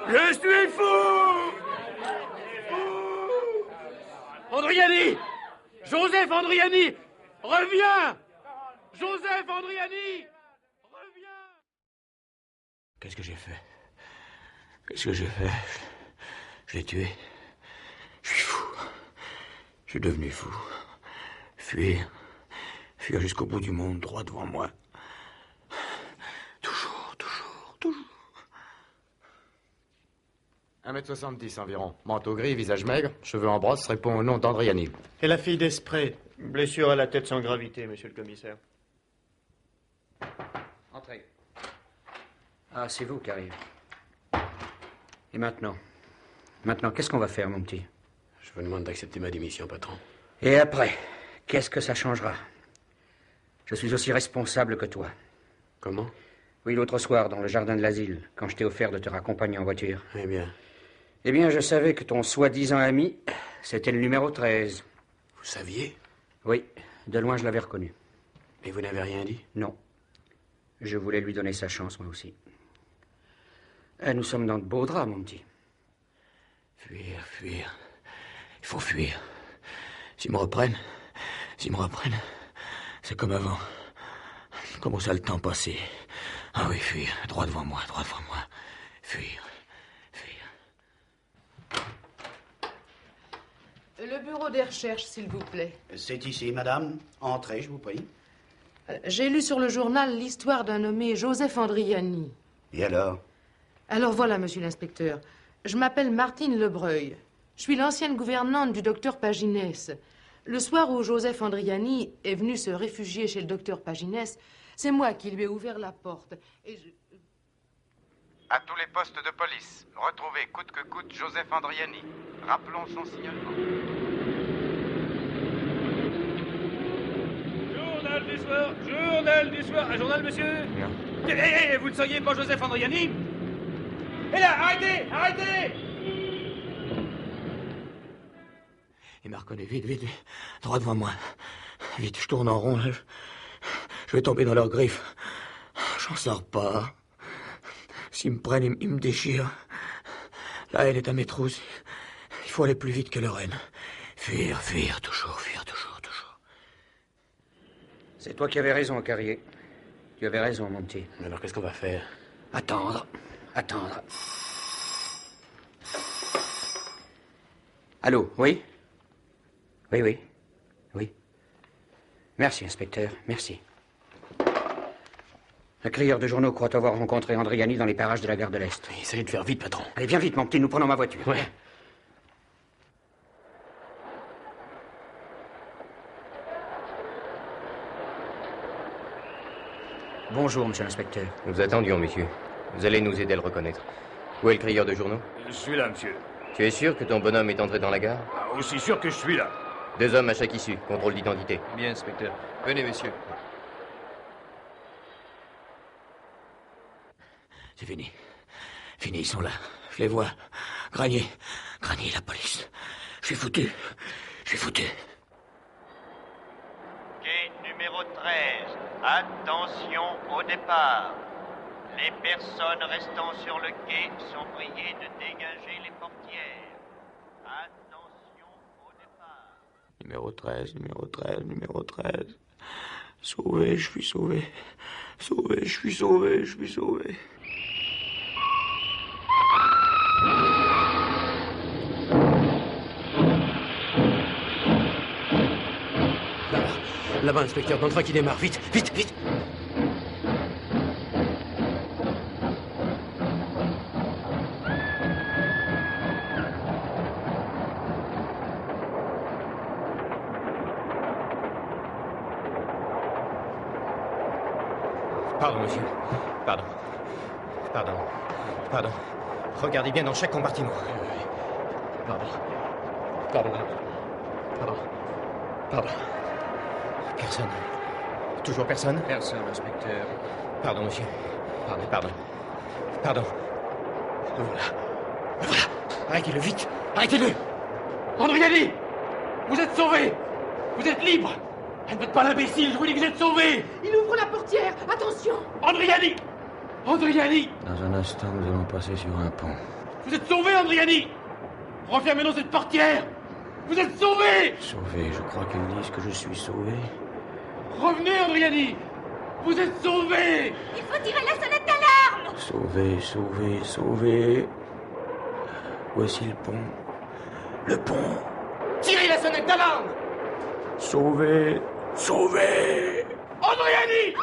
Je suis fou! Andriani! Joseph Andriani! Reviens! Joseph Andriani! Reviens! Qu'est-ce que j'ai fait? Qu'est-ce que j'ai fait? Je l'ai tué. Je suis fou. Je suis devenu fou. Fuir. Fuir jusqu'au bout du monde, droit devant moi. Toujours, toujours, toujours. 1m70 environ. Manteau gris, visage maigre, cheveux en brosse, répond au nom d'Andriani. Et la fille d'Esprey? Blessure à la tête sans gravité, monsieur le commissaire. Entrez. Ah, c'est vous qui arrivez. Et maintenant? Maintenant, qu'est-ce qu'on va faire, mon petit? Je vous demande d'accepter ma démission, patron. Et après, qu'est-ce que ça changera? Je suis aussi responsable que toi. Comment? Oui, l'autre soir, dans le jardin de l'asile, quand je t'ai offert de te raccompagner en voiture. Eh bien? Eh bien, je savais que ton soi-disant ami, c'était le numéro 13. Vous saviez? Oui, de loin, je l'avais reconnu. Mais vous n'avez rien dit? Non. Je voulais lui donner sa chance, moi aussi. Nous sommes dans de beaux draps, mon petit. Fuir, fuir. Il faut fuir. S'ils me reprennent, c'est comme avant. Comment ça, le temps passé? Ah oui, fuir. Droit devant moi, droit devant moi. Fuir, fuir. Le bureau des recherches, s'il vous plaît. C'est ici, madame. Entrez, je vous prie. J'ai lu sur le journal l'histoire d'un nommé Joseph Andriani. Et alors? Alors voilà, monsieur l'inspecteur. Je m'appelle Martine Lebreuil. Je suis l'ancienne gouvernante du docteur Paginès. Le soir où Joseph Andriani est venu se réfugier chez le docteur Paginès, c'est moi qui lui ai ouvert la porte. Et À tous les postes de police, retrouvez coûte que coûte Joseph Andriani. Rappelons son signalement. Journal du soir. Un journal, monsieur? Hé, vous ne seriez pas Joseph Andriani? Hé là, arrêtez! Arrêtez! Il m'a reconnu, vite, vite, vite. Droit devant moi. Vite, je tourne en rond, là. Je vais tomber dans leurs griffes. J'en sors pas. S'ils me prennent, ils me déchirent. La haine est à mes trousses. Il faut aller plus vite que leur haine. Fuir, fuir, toujours, toujours. C'est toi qui avais raison, Carrier. Tu avais raison, mon petit. Alors, qu'est-ce qu'on va faire? Attendre. Attendre. Allô, oui? Oui. Oui. Merci, inspecteur, merci. Un crieur de journaux croit avoir rencontré Andriani dans les parages de la gare de l'Est. Essayez de faire vite, patron. Allez, viens vite, mon petit, nous prenons ma voiture. Ouais. Bonjour, monsieur l'inspecteur. Nous attendions, monsieur. Vous allez nous aider à le reconnaître. Où est le crieur de journaux? Je suis là, monsieur. Tu es sûr que ton bonhomme est entré dans la gare? Aussi sûr que je suis là. 2 hommes à chaque issue. Contrôle d'identité. Bien, inspecteur. Venez, monsieur. C'est fini. Fini, ils sont là. Je les vois. Granier, la police. Je suis foutu. Quai numéro 13. Attention au départ. Les personnes restant sur le quai sont priées de dégager les portières. Attention au départ. Numéro 13. Sauvé, je suis sauvé. Je suis sauvé. Là-bas, inspecteur, dans le train qui démarre. Vite. Pardon, monsieur. Pardon. Regardez bien dans chaque compartiment. Pardon. Personne. Toujours personne? Personne, inspecteur. Pardon, monsieur. Pardon. Le voilà. Arrêtez-le, vite. Arrêtez-le. Andriani! Vous êtes sauvé! Vous êtes libre! Ne faites pas l'imbécile, je vous dis que vous êtes sauvé! Il ouvre la portière, attention! Andriani! Dans un instant, nous allons passer sur un pont. Vous êtes sauvé, Andriani! Refermez-nous cette portière! Vous êtes sauvé! Sauvé, je crois qu'ils disent que je suis sauvé. Revenez, Andriani! Vous êtes sauvé! Il faut tirer la sonnette d'alarme! Sauvé. Voici le pont. Le pont. Tirez la sonnette d'alarme! Sauvé. Andriani!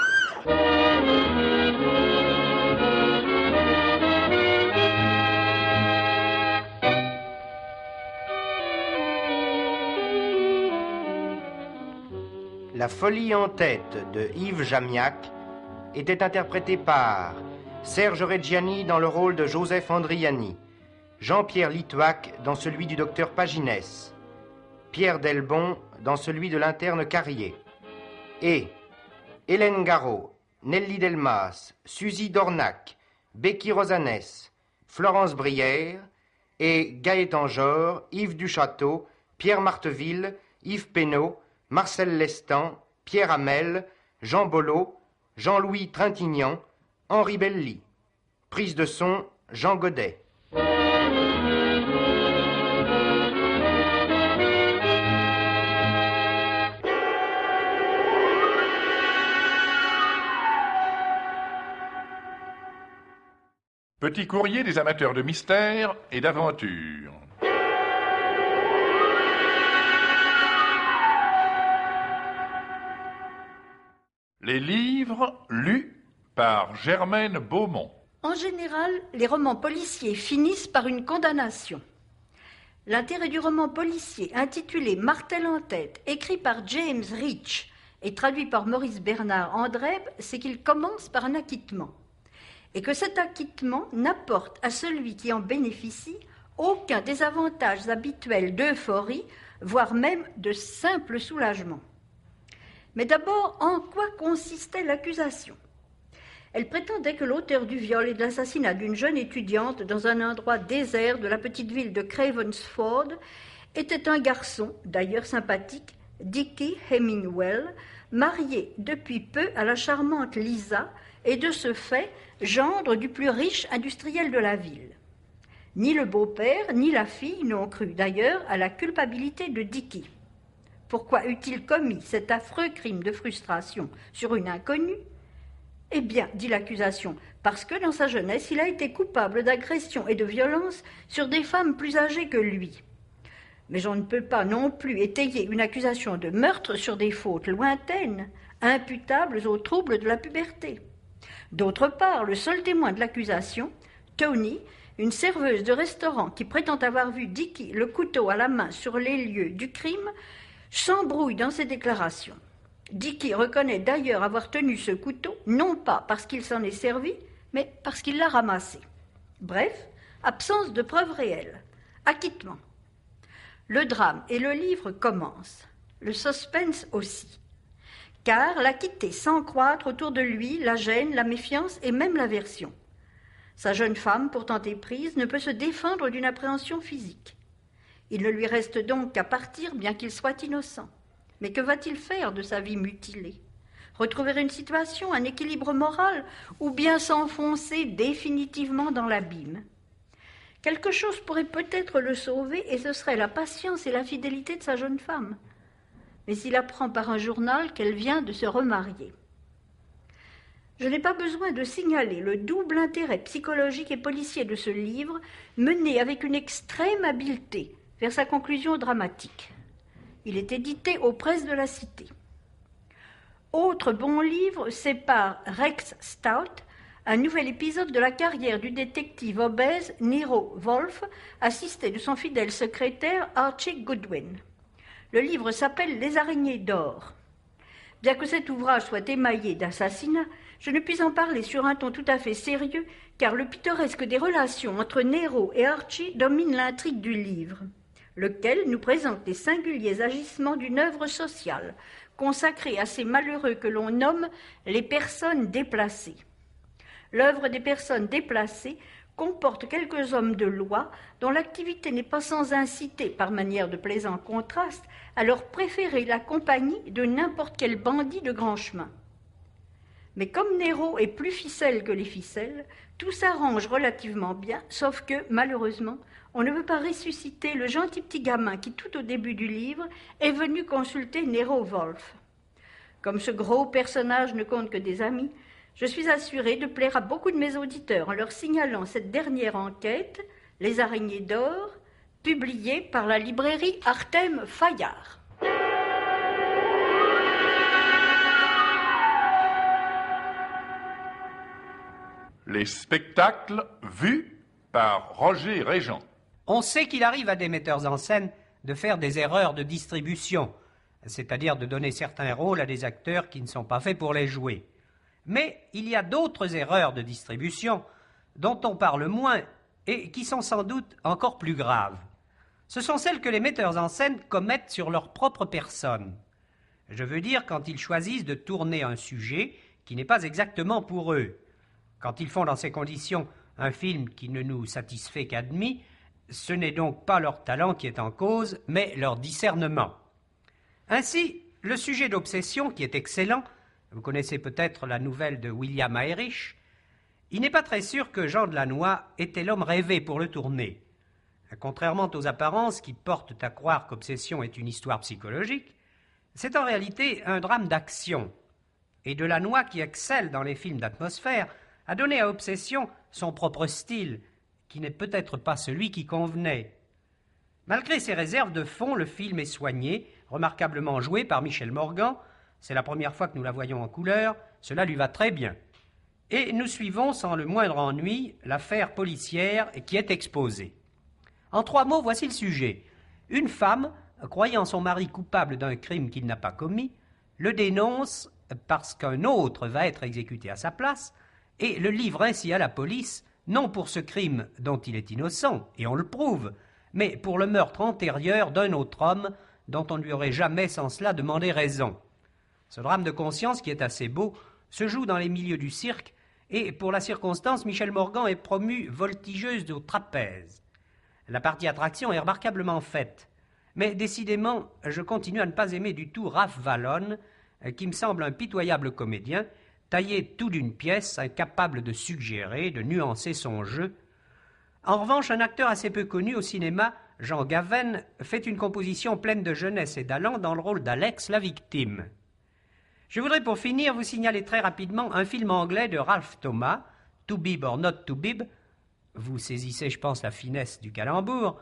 La folie en tête de Yves Jamiac était interprétée par Serge Reggiani dans le rôle de Joseph Andriani, Jean-Pierre Litouac dans celui du docteur Paginès, Pierre Delbon dans celui de l'interne Carrier, et Hélène Garot, Nelly Delmas, Suzy Dornac, Becky Rosanès, Florence Brière et Gaëtan Jor, Yves Duchâteau, Pierre Marteville, Yves Pénaud, Marcel Lestan, Pierre Hamel, Jean Bollot, Jean-Louis Trintignant, Henri Belly. Prise de son, Jean Godet. Petit courrier des amateurs de mystère et d'aventure. Les livres lus par Germaine Beaumont. En général, les romans policiers finissent par une condamnation. L'intérêt du roman policier intitulé Martel en tête, écrit par James Rich et traduit par Maurice Bernard Andreb, c'est qu'il commence par un acquittement. Et que cet acquittement n'apporte à celui qui en bénéficie aucun des avantages habituels d'euphorie, voire même de simple soulagement. Mais d'abord, en quoi consistait l'accusation? Elle prétendait que l'auteur du viol et de l'assassinat d'une jeune étudiante dans un endroit désert de la petite ville de Cravensford était un garçon, d'ailleurs sympathique, Dickie Hemingwell, marié depuis peu à la charmante Lisa et de ce fait gendre du plus riche industriel de la ville. Ni le beau-père ni la fille n'ont cru d'ailleurs à la culpabilité de Dickie. Pourquoi eut-il commis cet affreux crime de frustration sur une inconnue? Eh bien, dit l'accusation, parce que dans sa jeunesse, il a été coupable d'agression et de violence sur des femmes plus âgées que lui. Mais on ne peut pas non plus étayer une accusation de meurtre sur des fautes lointaines, imputables aux troubles de la puberté. D'autre part, le seul témoin de l'accusation, Tony, une serveuse de restaurant qui prétend avoir vu Dickie le couteau à la main sur les lieux du crime, s'embrouille dans ses déclarations. Dickie reconnaît d'ailleurs avoir tenu ce couteau, non pas parce qu'il s'en est servi, mais parce qu'il l'a ramassé. Bref, absence de preuves réelles. Acquittement. Le drame et le livre commencent. Le suspense aussi. Car l'acquitté sent croître autour de lui la gêne, la méfiance et même l'aversion. Sa jeune femme, pourtant éprise, ne peut se défendre d'une appréhension physique. Il ne lui reste donc qu'à partir, bien qu'il soit innocent. Mais que va-t-il faire de sa vie mutilée? Retrouver une situation, un équilibre moral, ou bien s'enfoncer définitivement dans l'abîme? Quelque chose pourrait peut-être le sauver, et ce serait la patience et la fidélité de sa jeune femme. Mais il apprend par un journal qu'elle vient de se remarier. Je n'ai pas besoin de signaler le double intérêt psychologique et policier de ce livre, mené avec une extrême habileté vers sa conclusion dramatique. Il est édité aux presses de la Cité. Autre bon livre, c'est par Rex Stout, un nouvel épisode de la carrière du détective obèse Nero Wolfe, assisté de son fidèle secrétaire Archie Goodwin. Le livre s'appelle Les araignées d'or. Bien que cet ouvrage soit émaillé d'assassinats, je ne puis en parler sur un ton tout à fait sérieux, car le pittoresque des relations entre Nero et Archie domine l'intrigue du livre, lequel nous présente les singuliers agissements d'une œuvre sociale, consacrée à ces malheureux que l'on nomme les personnes déplacées. L'œuvre des personnes déplacées comporte quelques hommes de loi dont l'activité n'est pas sans inciter, par manière de plaisant contraste, à leur préférer la compagnie de n'importe quel bandit de grand chemin. Mais comme Nero est plus ficelle que les ficelles, tout s'arrange relativement bien, sauf que, malheureusement, on ne veut pas ressusciter le gentil petit gamin qui, tout au début du livre, est venu consulter Nero Wolf. Comme ce gros personnage ne compte que des amis, je suis assurée de plaire à beaucoup de mes auditeurs en leur signalant cette dernière enquête, Les araignées d'or, publiée par la librairie Artem Fayard. Les spectacles vus par Roger Régent. On sait qu'il arrive à des metteurs en scène de faire des erreurs de distribution, c'est-à-dire de donner certains rôles à des acteurs qui ne sont pas faits pour les jouer. Mais il y a d'autres erreurs de distribution dont on parle moins et qui sont sans doute encore plus graves. Ce sont celles que les metteurs en scène commettent sur leur propre personne. Je veux dire quand ils choisissent de tourner un sujet qui n'est pas exactement pour eux. Quand ils font dans ces conditions un film qui ne nous satisfait qu'à demi, ce n'est donc pas leur talent qui est en cause, mais leur discernement. Ainsi, le sujet d'obsession, qui est excellent, vous connaissez peut-être la nouvelle de William Irish, il n'est pas très sûr que Jean Delannoy était l'homme rêvé pour le tourner. Contrairement aux apparences qui portent à croire qu'Obsession est une histoire psychologique, c'est en réalité un drame d'action. Et Delannoy, qui excelle dans les films d'atmosphère, a donné à Obsession son propre style, qui n'est peut-être pas celui qui convenait. Malgré ses réserves de fond, le film est soigné, remarquablement joué par Michel Morgan. C'est la première fois que nous la voyons en couleur, cela lui va très bien. Et nous suivons sans le moindre ennui l'affaire policière qui est exposée. En 3 mots, voici le sujet. Une femme, croyant son mari coupable d'un crime qu'il n'a pas commis, le dénonce parce qu'un autre va être exécuté à sa place et le livre ainsi à la police, non pour ce crime dont il est innocent, et on le prouve, mais pour le meurtre antérieur d'un autre homme dont on ne lui aurait jamais sans cela demandé raison. Ce drame de conscience, qui est assez beau, se joue dans les milieux du cirque, et pour la circonstance, Michel Morgan est promue voltigeuse au trapèze. La partie attraction est remarquablement faite, mais décidément, je continue à ne pas aimer du tout Raph Wallon, qui me semble un pitoyable comédien, taillé tout d'une pièce, incapable de suggérer, de nuancer son jeu. En revanche, un acteur assez peu connu au cinéma, Jean Gaven, fait une composition pleine de jeunesse et d'allant dans le rôle d'Alex la victime. Je voudrais pour finir vous signaler très rapidement un film anglais de Ralph Thomas, To Bib or Not to Bib. Vous saisissez, je pense, la finesse du calembour,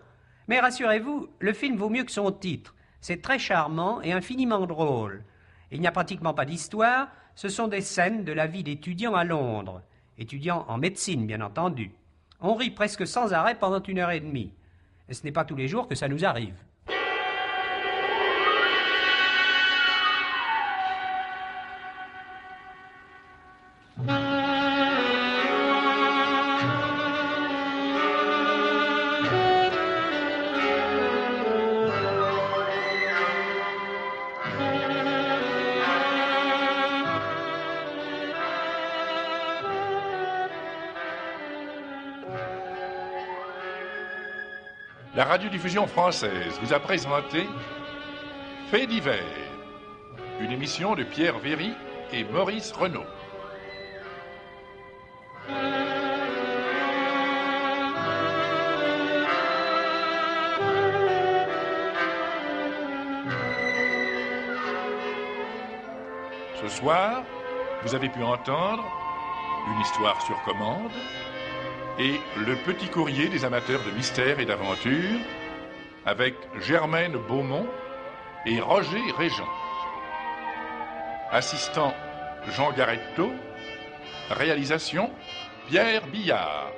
mais rassurez-vous, le film vaut mieux que son titre. C'est très charmant et infiniment drôle. Il n'y a pratiquement pas d'histoire, ce sont des scènes de la vie d'étudiants à Londres, étudiants en médecine bien entendu. On rit presque sans arrêt pendant 1h30. Et ce n'est pas tous les jours que ça nous arrive. La radiodiffusion française vous a présenté Faits divers, une émission de Pierre Véry et Maurice Renaud. Ce soir, vous avez pu entendre une histoire sur commande et le petit courrier des amateurs de mystère et d'aventure avec Germaine Beaumont et Roger Régent. Assistant Jean Garetto, réalisation Pierre Billard.